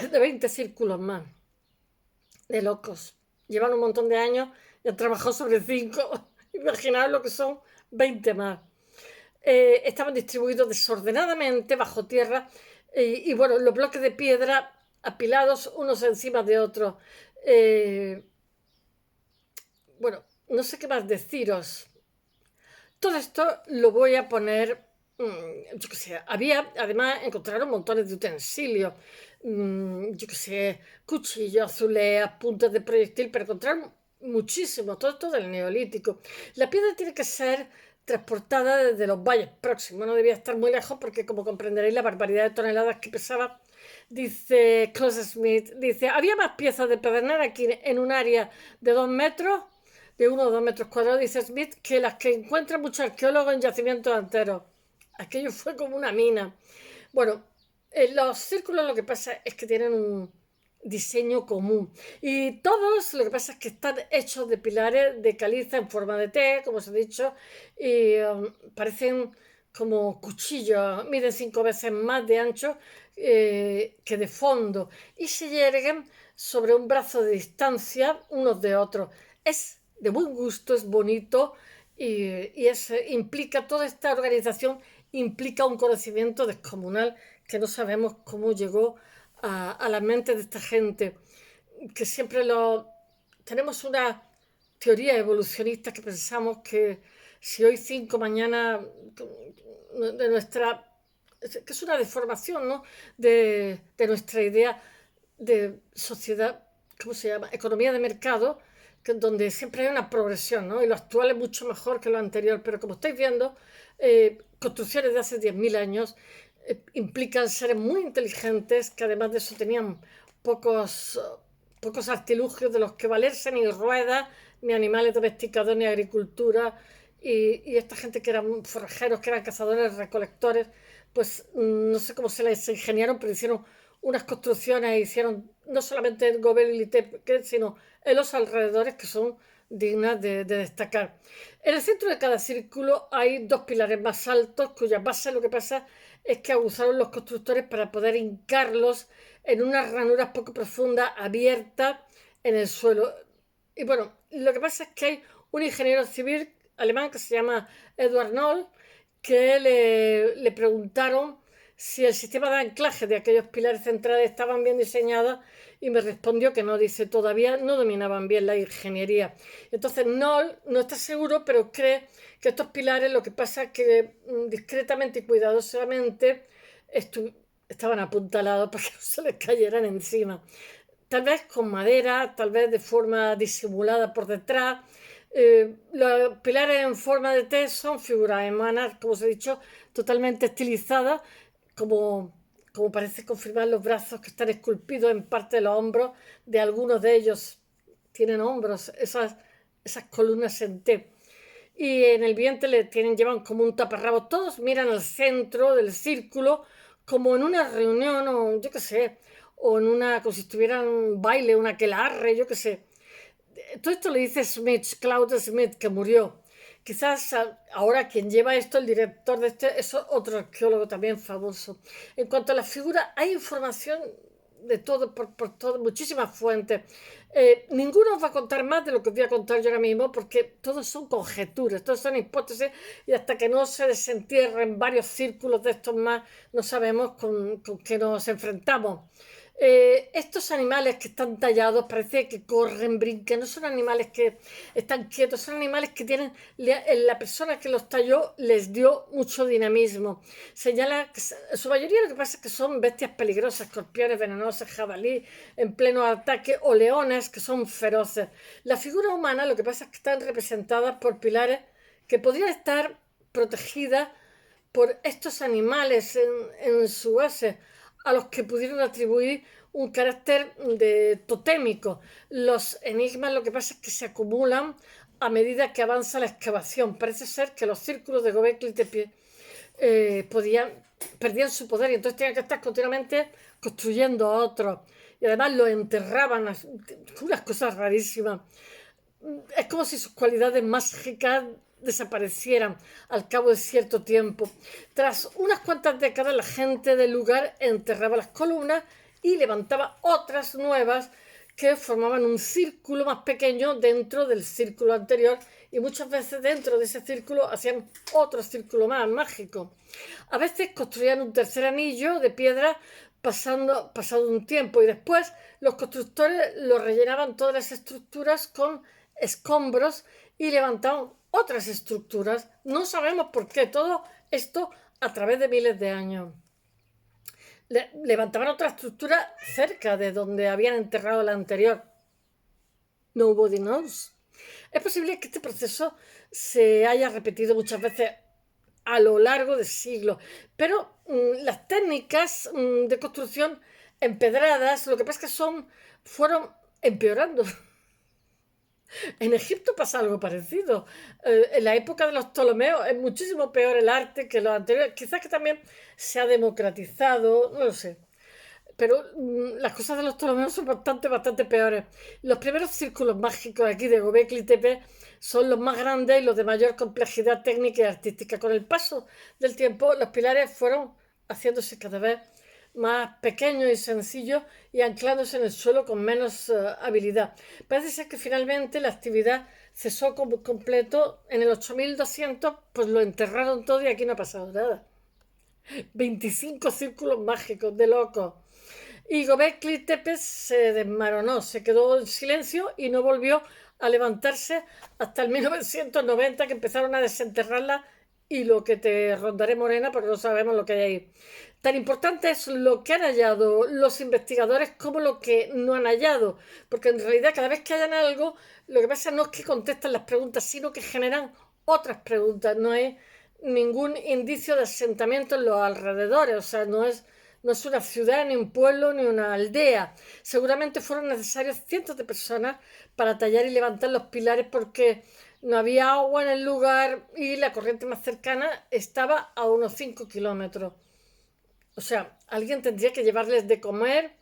de 20 círculos más. De locos. Llevan un montón de años y han trabajado sobre 5. Imaginaos lo que son 20 más. Estaban distribuidos desordenadamente bajo tierra y bueno, los bloques de piedra apilados unos encima de otros. Bueno, no sé qué más deciros. Todo esto lo voy a poner, yo qué sé, además encontraron montones de utensilios, yo qué sé, cuchillos, azuleas, puntas de proyectil, pero encontraron muchísimo, todo esto del neolítico. La piedra tiene que ser transportada desde los valles próximos, no debía estar muy lejos porque, como comprenderéis, la barbaridad de toneladas que pesaba. Dice Close Smith, dice, había más piezas de pedernal aquí en un área de 2 metros, de 1 o 2 metros cuadrados, dice Smith, que las que encuentran muchos arqueólogos en yacimientos enteros. Aquello fue como una mina. Bueno, los círculos lo que pasa es que tienen un diseño común y todos lo que pasa es que están hechos de pilares de caliza en forma de T, como os he dicho, y parecen como cuchillos, miden 5 veces más de ancho que de fondo y se yerguen sobre un brazo de distancia unos de otros. Es de buen gusto, es bonito y implica toda esta organización, implica un conocimiento descomunal que no sabemos cómo llegó a la mente de esta gente, que siempre tenemos una teoría evolucionista que pensamos que si hoy 5, mañana de nuestra, que es una deformación, ¿no?, de nuestra idea de sociedad, ¿cómo se llama?, economía de mercado, donde siempre hay una progresión, ¿no? Y lo actual es mucho mejor que lo anterior, pero como estáis viendo, construcciones de hace 10.000 años implican seres muy inteligentes que además de eso tenían pocos, pocos artilugios de los que valerse, ni ruedas, ni animales domesticados, ni agricultura, y esta gente que eran forrajeros, que eran cazadores, recolectores, pues no sé cómo se les ingeniaron, pero hicieron unas construcciones, hicieron no solamente el Göbekli Tepe, sino en los alrededores, que son dignas de destacar. En el centro de cada círculo hay 2 pilares más altos, cuya base, lo que pasa es que abusaron los constructores para poder hincarlos en unas ranuras poco profundas, abiertas en el suelo. Y bueno, lo que pasa es que hay un ingeniero civil alemán que se llama Edward Noll, que le preguntaron si el sistema de anclaje de aquellos pilares centrales estaban bien diseñados y me respondió que no, dice, todavía no dominaban bien la ingeniería. Entonces no está seguro, pero cree que estos pilares lo que pasa es que discretamente y cuidadosamente estaban apuntalados para que no se les cayeran encima. Tal vez con madera, tal vez de forma disimulada por detrás. Los pilares en forma de T son figuras humanas, como os he dicho, totalmente estilizadas, como, como parece confirmar los brazos que están esculpidos en parte de los hombros de algunos de ellos. Tienen hombros, esas columnas en T. Y en el vientre llevan como un taparrabo. Todos miran al centro del círculo, como en una reunión, o yo qué sé, o en una, como si estuvieran un baile, una aquelarre, yo qué sé. Todo esto le dice Smith, Claude Smith, que murió. Quizás ahora quien lleva esto, el director de este, es otro arqueólogo también famoso. En cuanto a las figuras, hay información de todo, por todo, muchísimas fuentes. Ninguno os va a contar más de lo que os voy a contar yo ahora mismo, porque todos son conjeturas, todos son hipótesis, y hasta que no se desentierren varios círculos de estos más, no sabemos con qué nos enfrentamos. Estos animales que están tallados parece que corren, brincan, no son animales que están quietos, son animales que tienen, la persona que los talló les dio mucho dinamismo. Señala que en su mayoría lo que pasa es que son bestias peligrosas, escorpiones venenosos, jabalí en pleno ataque o leones que son feroces. La figura humana lo que pasa es que están representadas por pilares que podrían estar protegidas por estos animales en su base, a los que pudieron atribuir un carácter totémico. Los enigmas lo que pasa es que se acumulan a medida que avanza la excavación. Parece ser que los círculos de Göbekli Tepe perdían su poder y entonces tenían que estar continuamente construyendo otros. Y además los enterraban, unas cosas rarísimas. Es como si sus cualidades mágicas desaparecieran al cabo de cierto tiempo. Tras unas cuantas décadas, la gente del lugar enterraba las columnas y levantaba otras nuevas que formaban un círculo más pequeño dentro del círculo anterior, y muchas veces dentro de ese círculo hacían otro círculo más mágico. A veces construían un tercer anillo de piedra pasado un tiempo, y después los constructores lo rellenaban todas las estructuras con escombros y levantaban otras estructuras. No sabemos por qué. Todo esto a través de miles de años. Levantaban otra estructura cerca de donde habían enterrado la anterior. Nobody knows. Es posible que este proceso se haya repetido muchas veces a lo largo de siglos, pero las técnicas de construcción empedradas, lo que pasa es que fueron empeorando. En Egipto pasa algo parecido. En la época de los Ptolomeos es muchísimo peor el arte que los anteriores. Quizás que también se ha democratizado, no lo sé. Pero las cosas de los Ptolomeos son bastante peores. Los primeros círculos mágicos aquí de Göbekli Tepe son los más grandes y los de mayor complejidad técnica y artística. Con el paso del tiempo, los pilares fueron haciéndose cada vez más pequeños y sencillos y anclándose en el suelo con menos habilidad. Parece ser que finalmente la actividad cesó completo en el 8200, pues lo enterraron todo y aquí no ha pasado nada. 25 círculos mágicos de locos. Y Göbekli Tepe se desmoronó, se quedó en silencio y no volvió a levantarse hasta el 1990, que empezaron a desenterrarla, y lo que te rondaré morena porque no sabemos lo que hay ahí. Tan importante es lo que han hallado los investigadores como lo que no han hallado, porque en realidad cada vez que hallan algo, lo que pasa no es que contestan las preguntas, sino que generan otras preguntas. No hay ningún indicio de asentamiento en los alrededores, o sea, no es una ciudad, ni un pueblo, ni una aldea. Seguramente fueron necesarios cientos de personas para tallar y levantar los pilares, porque no había agua en el lugar y la corriente más cercana estaba a unos 5 kilómetros. O sea, alguien tendría que llevarles de comer.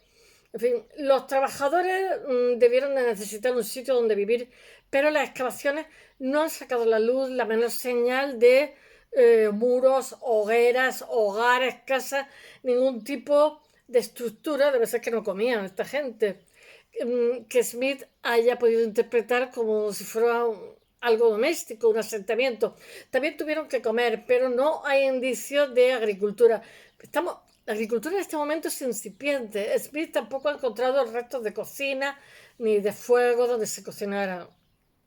En fin, los trabajadores debieron de necesitar un sitio donde vivir, pero las excavaciones no han sacado a la luz la menor señal de muros, hogueras, hogares, casas, ningún tipo de estructura. Debe ser que no comían esta gente, que Smith haya podido interpretar como si fuera algo doméstico, un asentamiento. También tuvieron que comer, pero no hay indicios de agricultura. la agricultura en este momento es incipiente. Smith tampoco ha encontrado restos de cocina ni de fuego donde se cocinara.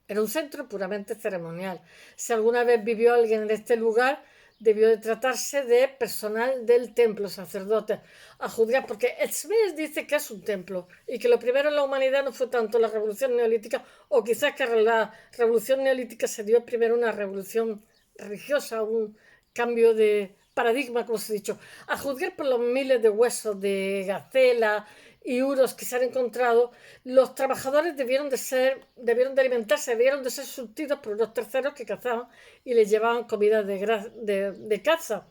Era un centro puramente ceremonial. Si alguna vez vivió alguien en este lugar, debió de tratarse de personal del templo, sacerdotes, a juzgar, porque Smith dice que es un templo y que lo primero en la humanidad no fue tanto la revolución neolítica, o quizás que la revolución neolítica se dio primero una revolución religiosa, un cambio de paradigma, como se ha dicho. A juzgar por los miles de huesos de gacela y uros que se han encontrado, los trabajadores debieron de alimentarse, debieron de ser surtidos por unos terceros que cazaban y les llevaban comida de caza.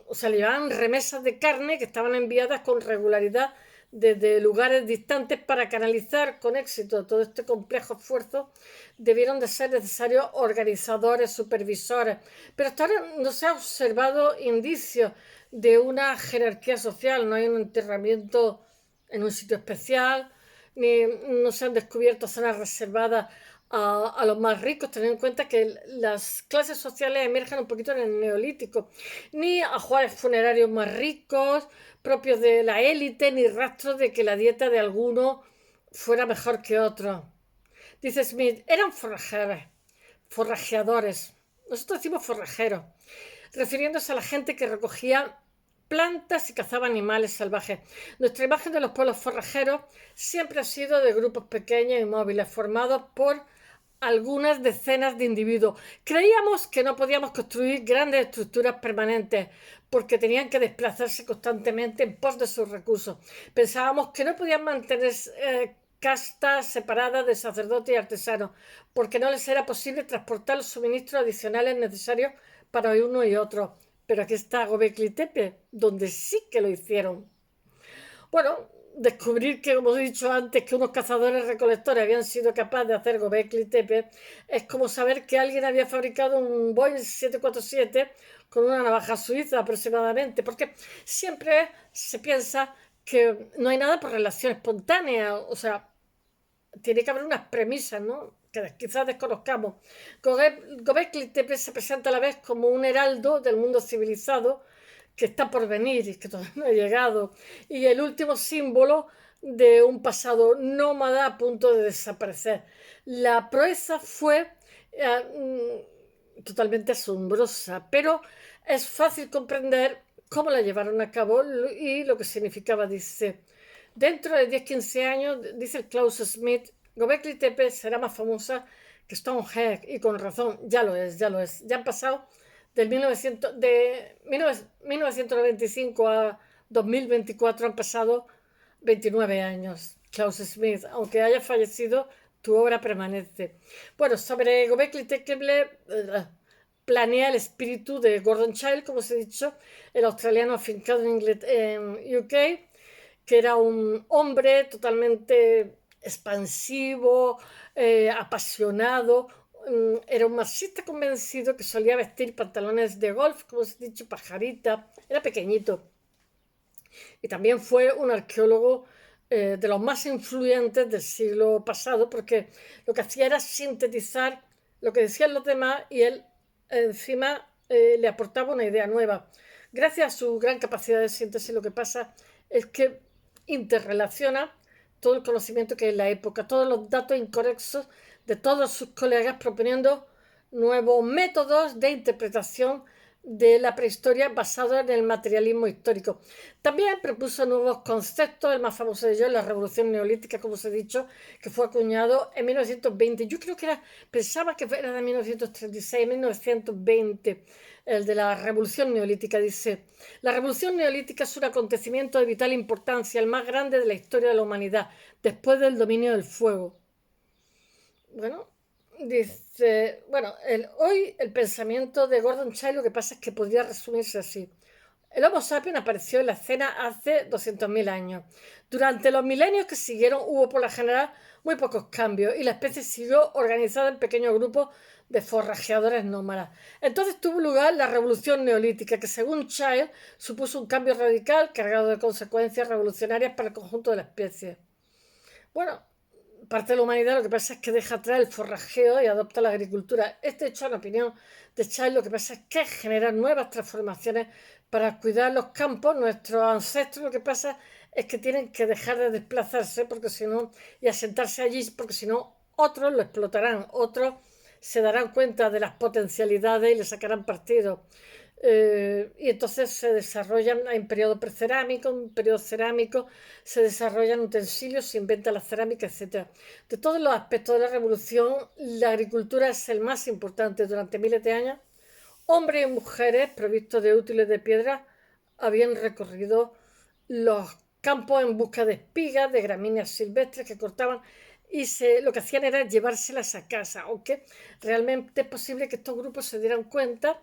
O sea, le llevaban remesas de carne que estaban enviadas con regularidad desde lugares distantes para canalizar con éxito todo este complejo esfuerzo. Debieron de ser necesarios organizadores, supervisores, pero hasta ahora no se ha observado indicios de una jerarquía social, no hay un enterramiento en un sitio especial, ni no se han descubierto zonas reservadas a los más ricos, teniendo en cuenta que las clases sociales emergen un poquito en el neolítico, ni ajuares funerarios más ricos, propios de la élite, ni rastros de que la dieta de alguno fuera mejor que otro. Dice Smith, eran forrajeadores. Nosotros decimos forrajeros, refiriéndose a la gente que recogía plantas y cazaba animales salvajes. Nuestra imagen de los pueblos forrajeros siempre ha sido de grupos pequeños y móviles, formados por algunas decenas de individuos. Creíamos que no podíamos construir grandes estructuras permanentes porque tenían que desplazarse constantemente en pos de sus recursos. Pensábamos que no podían mantener castas separadas de sacerdotes y artesanos porque no les era posible transportar los suministros adicionales necesarios para uno y otro. Pero aquí está Göbekli Tepe, donde sí que lo hicieron. Bueno, descubrir que, como he dicho antes, que unos cazadores recolectores habían sido capaces de hacer Göbekli Tepe es como saber que alguien había fabricado un Boeing 747 con una navaja suiza aproximadamente, porque siempre se piensa que no hay nada por relación espontánea, o sea, tiene que haber unas premisas, ¿no?, que quizás desconozcamos. Göbekli Tepe se presenta a la vez como un heraldo del mundo civilizado que está por venir y que todavía no ha llegado, y el último símbolo de un pasado nómada a punto de desaparecer. La proeza fue totalmente asombrosa, pero es fácil comprender cómo la llevaron a cabo y lo que significaba. Dice, dentro de 10-15 años, dice el Klaus Smith, Göbekli Tepe será más famosa que Stonehenge, y con razón, ya lo es. Ya han pasado de 1995 a 2024, han pasado 29 años. Klaus Smith, aunque haya fallecido, tu obra permanece. Bueno, sobre Göbekli Tepe planea el espíritu de Gordon Childe, como os he dicho, el australiano afincado en UK, que era un hombre totalmente expansivo, apasionado. Era un marxista convencido que solía vestir pantalones de golf, como os he dicho, pajarita, era pequeñito. Y también fue un arqueólogo de los más influyentes del siglo pasado, porque lo que hacía era sintetizar lo que decían los demás y él encima le aportaba una idea nueva. Gracias a su gran capacidad de síntesis, lo que pasa es que interrelaciona todo el conocimiento que hay en la época, todos los datos incorrectos de todos sus colegas, proponiendo nuevos métodos de interpretación de la prehistoria basado en el materialismo histórico. También propuso nuevos conceptos, el más famoso de ellos, la revolución neolítica, como os he dicho, que fue acuñado en 1920. Yo creo que pensaba que era de 1936, 1920, el de la revolución neolítica. Dice, la revolución neolítica es un acontecimiento de vital importancia, el más grande de la historia de la humanidad, después del dominio del fuego. Bueno, dice, bueno, hoy el pensamiento de Gordon Childe, lo que pasa es que podría resumirse así. El Homo sapiens apareció en la escena hace 200.000 años. Durante los milenios que siguieron hubo por lo general muy pocos cambios y la especie siguió organizada en pequeños grupos de forrajeadores nómadas. Entonces tuvo lugar la revolución neolítica, que según Childe supuso un cambio radical cargado de consecuencias revolucionarias para el conjunto de la especie. Bueno, parte de la humanidad lo que pasa es que deja atrás el forrajeo y adopta la agricultura. Este hecho, en opinión de Child, lo que pasa es que genera nuevas transformaciones para cuidar los campos. Nuestros ancestros lo que pasa es que tienen que dejar de desplazarse porque si no, y asentarse allí, porque si no, otros lo explotarán, otros se darán cuenta de las potencialidades y le sacarán partido. Y entonces se desarrollan en periodo precerámico, en periodo cerámico, se desarrollan utensilios, se inventa la cerámica, etc. De todos los aspectos de la revolución, la agricultura es el más importante. Durante miles de años, hombres y mujeres provistos de útiles de piedra habían recorrido los campos en busca de espigas, de gramíneas silvestres que cortaban y lo que hacían era llevárselas a casa, aunque realmente es posible que estos grupos se dieran cuenta,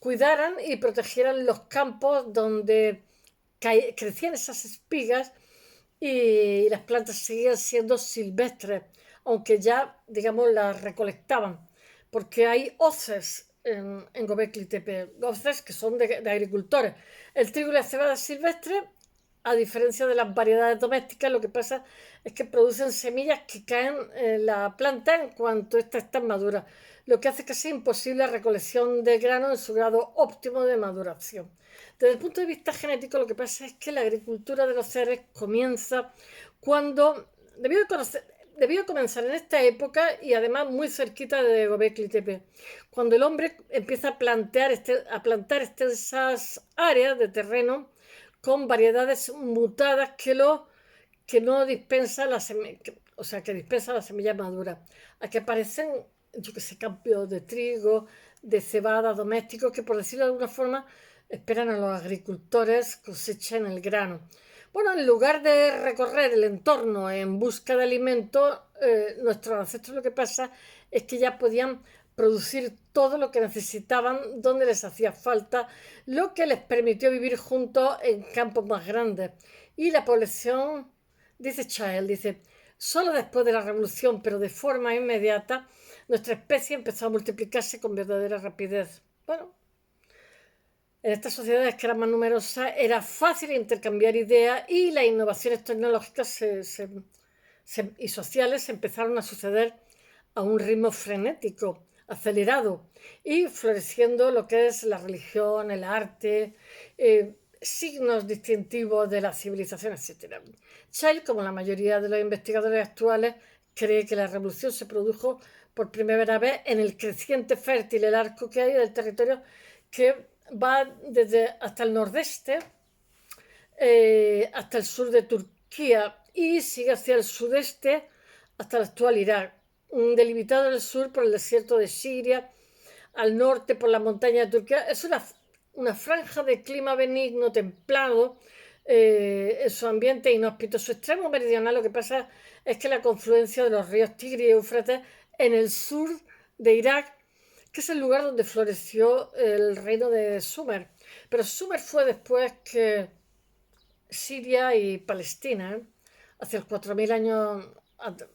cuidaran y protegieran los campos donde crecían esas espigas y las plantas seguían siendo silvestres, aunque ya, digamos, las recolectaban, porque hay hoces en Göbekli Tepe, hoces que son de agricultores. El trigo y la cebada silvestre, a diferencia de las variedades domésticas, lo que pasa es que producen semillas que caen en la planta en cuanto ésta está madura, lo que hace que sea imposible la recolección del grano en su grado óptimo de maduración. Desde el punto de vista genético, lo que pasa es que la agricultura de los cereales comienza cuando debió comenzar en esta época y además muy cerquita de Göbekli Tepe, cuando el hombre empieza a plantar extensas áreas de terreno con variedades mutadas que no dispensa la semilla, o sea, que dispensa la semilla madura. Aquí aparecen, yo que sé, campos de trigo, de cebada domésticos, que por decirlo de alguna forma esperan a los agricultores cosechen el grano. Bueno, en lugar de recorrer el entorno en busca de alimento, nuestros ancestros lo que pasa es que ya podían producir todo lo que necesitaban donde les hacía falta, lo que les permitió vivir juntos en campos más grandes. Y la población, dice Child, dice, solo después de la revolución, pero de forma inmediata, nuestra especie empezó a multiplicarse con verdadera rapidez. Bueno, en estas sociedades que eran más numerosas era fácil intercambiar ideas y las innovaciones tecnológicas y sociales empezaron a suceder a un ritmo frenético, acelerado, y floreciendo lo que es la religión, el arte, signos distintivos de la civilización, etc. Child, como la mayoría de los investigadores actuales, cree que la revolución se produjo por primera vez en el creciente fértil, el arco que hay del territorio que va desde hasta el nordeste hasta el sur de Turquía y sigue hacia el sudeste hasta el actual Irak, delimitado en el sur por el desierto de Siria, al norte por la montaña de Turquía. Es una franja de clima benigno, templado, en su ambiente inhóspito. Su extremo meridional, lo que pasa es que la confluencia de los ríos Tigris y Éufrates en el sur de Irak, que es el lugar donde floreció el reino de Sumer. Pero Sumer fue después que Siria y Palestina, hacia los 4000 años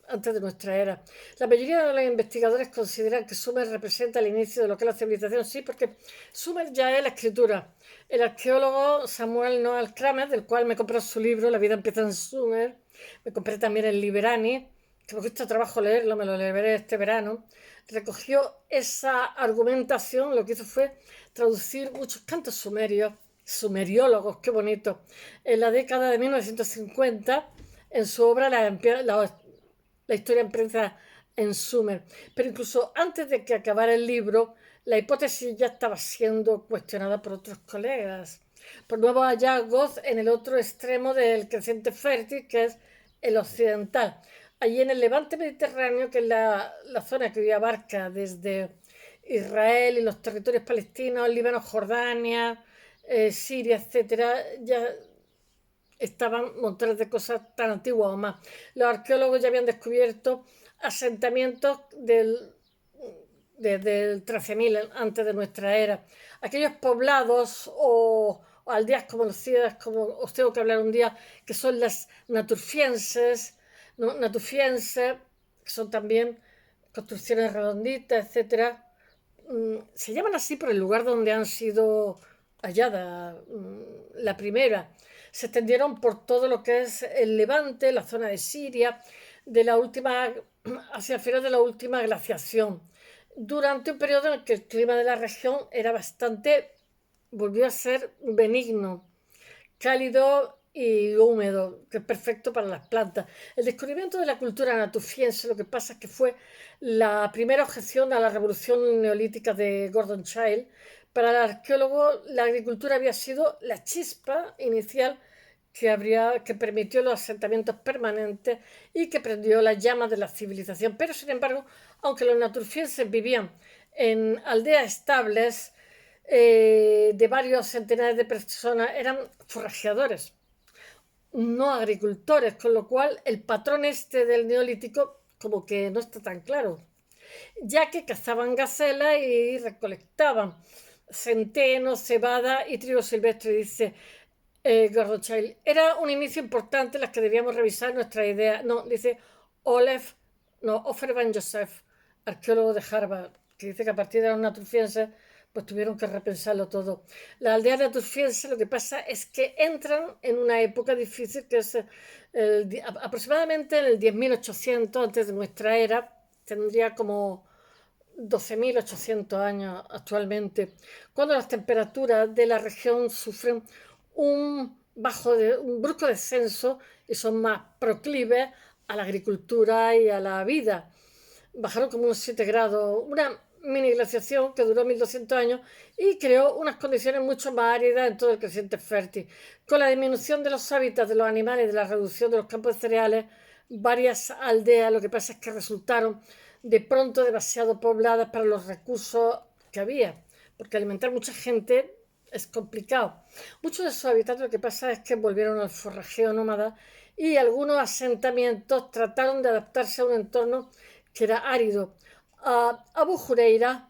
antes de nuestra era. La mayoría de los investigadores consideran que Sumer representa el inicio de lo que es la civilización, sí, porque Sumer ya es la escritura. El arqueólogo Samuel Noah Kramer, del cual me compré su libro La vida empieza en Sumer, me compré también el Librani, que me cuesta trabajo leerlo, me lo leeré este verano, recogió esa argumentación, lo que hizo fue traducir muchos cantos sumerios, sumeriólogos, qué bonito, en la década de 1950, en su obra La historia empieza en Sumer. Pero incluso antes de que acabara el libro, la hipótesis ya estaba siendo cuestionada por otros colegas, por nuevos hallazgos en el otro extremo del creciente fértil, que es el occidental. Allí en el levante mediterráneo, que es la zona que hoy abarca desde Israel y los territorios palestinos, Líbano, Jordania, Siria, etcétera, ya estaban montones de cosas tan antiguas o más. Los arqueólogos ya habían descubierto asentamientos desde el 13.000 antes de nuestra era. Aquellos poblados o aldeas conocidas, como os tengo que hablar un día, que son las naturfienses, ¿no? Natufienses, que son también construcciones redonditas, etcétera. Se llaman así por el lugar donde han sido halladas la primera. Se extendieron por todo lo que es el Levante, la zona de Siria, de la última, hacia el final de la última glaciación, durante un periodo en el que el clima de la región era volvió a ser benigno, cálido y húmedo, que es perfecto para las plantas. El descubrimiento de la cultura natufiense, lo que pasa es que fue la primera objeción a la revolución neolítica de Gordon Childe. Para el arqueólogo, la agricultura había sido la chispa inicial que permitió los asentamientos permanentes y que prendió la llama de la civilización. Pero, sin embargo, aunque los naturfienses vivían en aldeas estables de varios centenares de personas, eran forrajeadores, no agricultores, con lo cual el patrón este del neolítico como que no está tan claro, ya que cazaban gacelas y recolectaban centeno, cebada y trigo silvestre, dice Gordon Childe. Era un inicio importante en las que debíamos revisar nuestra idea. No, dice Ofer Van Joseph, arqueólogo de Harvard, que dice que a partir de los naturfienses pues tuvieron que repensarlo todo. Las aldeas naturfienses, lo que pasa es que entran en una época difícil que es aproximadamente en el 10.800 antes de nuestra era, tendría como 12.800 años actualmente, cuando las temperaturas de la región sufren un brusco descenso y son más proclives a la agricultura y a la vida. Bajaron como unos 7 grados, una mini glaciación que duró 1.200 años y creó unas condiciones mucho más áridas en todo el creciente fértil. Con la disminución de los hábitats de los animales y de la reducción de los campos de cereales, varias aldeas lo que pasa es que resultaron de pronto demasiado pobladas para los recursos que había, porque alimentar mucha gente es complicado. Muchos de sus habitantes lo que pasa es que volvieron al forrajeo nómada y algunos asentamientos trataron de adaptarse a un entorno que era árido. Abu Jureira,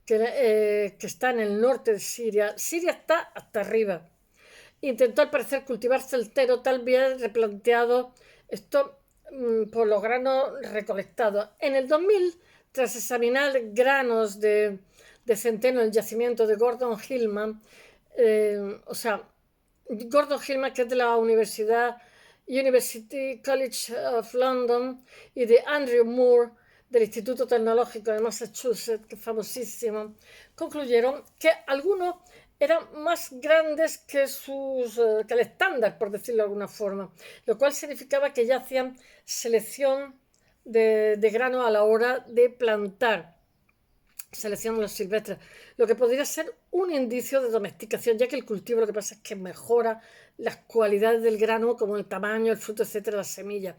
que está en el norte de Siria, Siria está hasta arriba. Intentó al parecer cultivar celtero, tal vez replanteado esto por los granos recolectados. En el 2000, tras examinar granos de centeno en el yacimiento de Gordon Hillman, Gordon Hillman, que es de la University College of London, y de Andrew Moore, del Instituto Tecnológico de Massachusetts, que es famosísimo, concluyeron que algunos eran más grandes que el estándar, por decirlo de alguna forma, lo cual significaba que ya hacían selección de grano a la hora de plantar, selección de los silvestres, lo que podría ser un indicio de domesticación, ya que el cultivo lo que pasa es que mejora las cualidades del grano, como el tamaño, el fruto, etcétera, las semillas.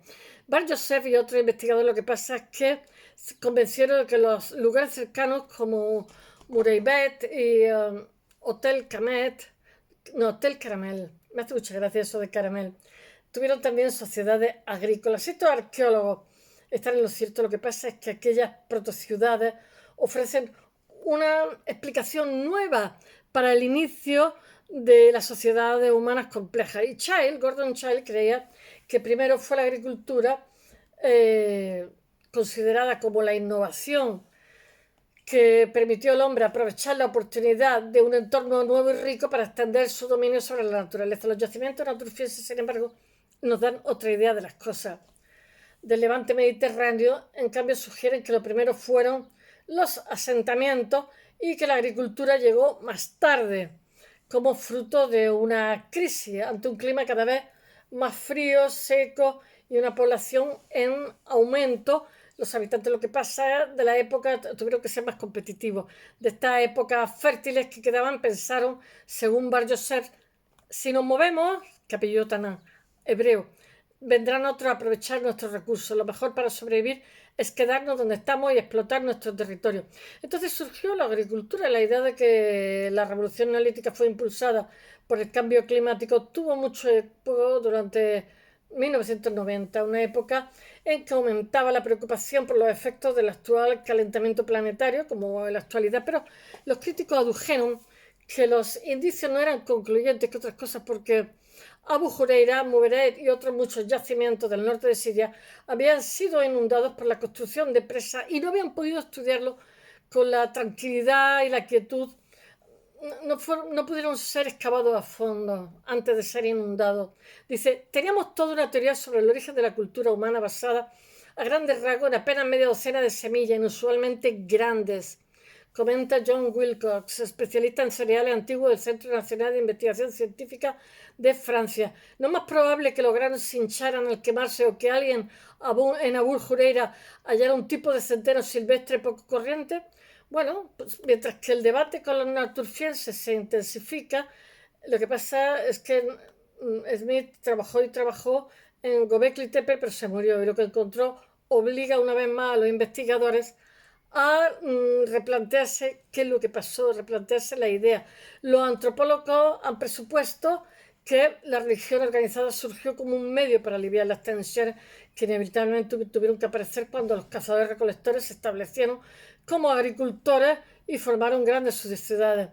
Van Joseph y otros investigadores lo que pasa es que se convencieron de que los lugares cercanos como Mureybet y Hotel Caramel, me hace mucha gracia eso de caramel, tuvieron también sociedades agrícolas. Estos arqueólogos están en lo cierto. Lo que pasa es que aquellas protociudades ofrecen una explicación nueva para el inicio de las sociedades humanas complejas. Y Gordon Childe, creía que primero fue la agricultura considerada como la innovación que permitió al hombre aprovechar la oportunidad de un entorno nuevo y rico para extender su dominio sobre la naturaleza. Los yacimientos naturfienses, sin embargo, nos dan otra idea de las cosas. Del levante mediterráneo, en cambio, sugieren que lo primero fueron los asentamientos y que la agricultura llegó más tarde, como fruto de una crisis ante un clima cada vez más frío, seco y una población en aumento. Los habitantes, lo que pasa de la época, tuvieron que ser más competitivos. De estas épocas fértiles que quedaban, pensaron, según Bar Yosef, si nos movemos, que apellido tan hebreo, vendrán otros a aprovechar nuestros recursos. Lo mejor para sobrevivir es quedarnos donde estamos y explotar nuestro territorio. Entonces surgió la agricultura. La idea de que la revolución neolítica fue impulsada por el cambio climático tuvo mucho eco durante 1990, una época en que aumentaba la preocupación por los efectos del actual calentamiento planetario, como en la actualidad, pero los críticos adujeron que los indicios no eran concluyentes que otras cosas, porque Abu Jureira, Muberet y otros muchos yacimientos del norte de Siria habían sido inundados por la construcción de presas y no habían podido estudiarlo con la tranquilidad y la quietud. No pudieron ser excavados a fondo antes de ser inundados. Dice, teníamos toda una teoría sobre el origen de la cultura humana basada a grandes rasgos en apenas media docena de semillas, inusualmente grandes. Comenta John Wilcox, especialista en cereales antiguos del Centro Nacional de Investigación Científica de Francia. ¿No es más probable que los granos se hincharan al quemarse o que alguien en Abul Jureira hallara un tipo de centeno silvestre poco corriente? Bueno, pues mientras que el debate con los naturcienses se intensifica, lo que pasa es que Smith trabajó en Göbekli Tepe, pero se murió, y lo que encontró obliga una vez más a los investigadores a replantearse qué es lo que pasó, replantearse la idea. Los antropólogos han presupuesto que la religión organizada surgió como un medio para aliviar las tensiones que inevitablemente tuvieron que aparecer cuando los cazadores-recolectores se establecieron como agricultores y formaron grandes ciudades.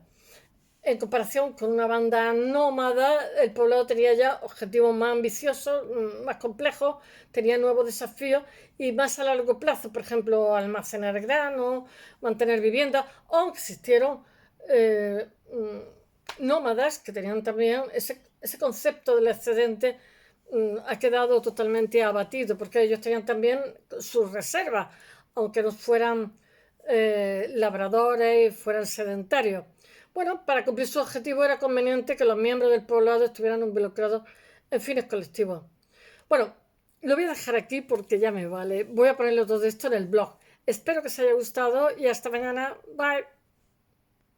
En comparación con una banda nómada, el poblado tenía ya objetivos más ambiciosos, más complejos, tenía nuevos desafíos y más a largo plazo, por ejemplo, almacenar grano, mantener viviendas, aunque existieron nómadas que tenían también ese concepto del excedente. Ha quedado totalmente abatido porque ellos tenían también sus reservas, aunque no fueran labradores y fueran sedentarios. Bueno, para cumplir su objetivo era conveniente que los miembros del poblado estuvieran involucrados en fines colectivos. Bueno, lo voy a dejar aquí porque ya me vale. Voy a ponerlo todo esto en el blog. Espero que os haya gustado y hasta mañana. Bye.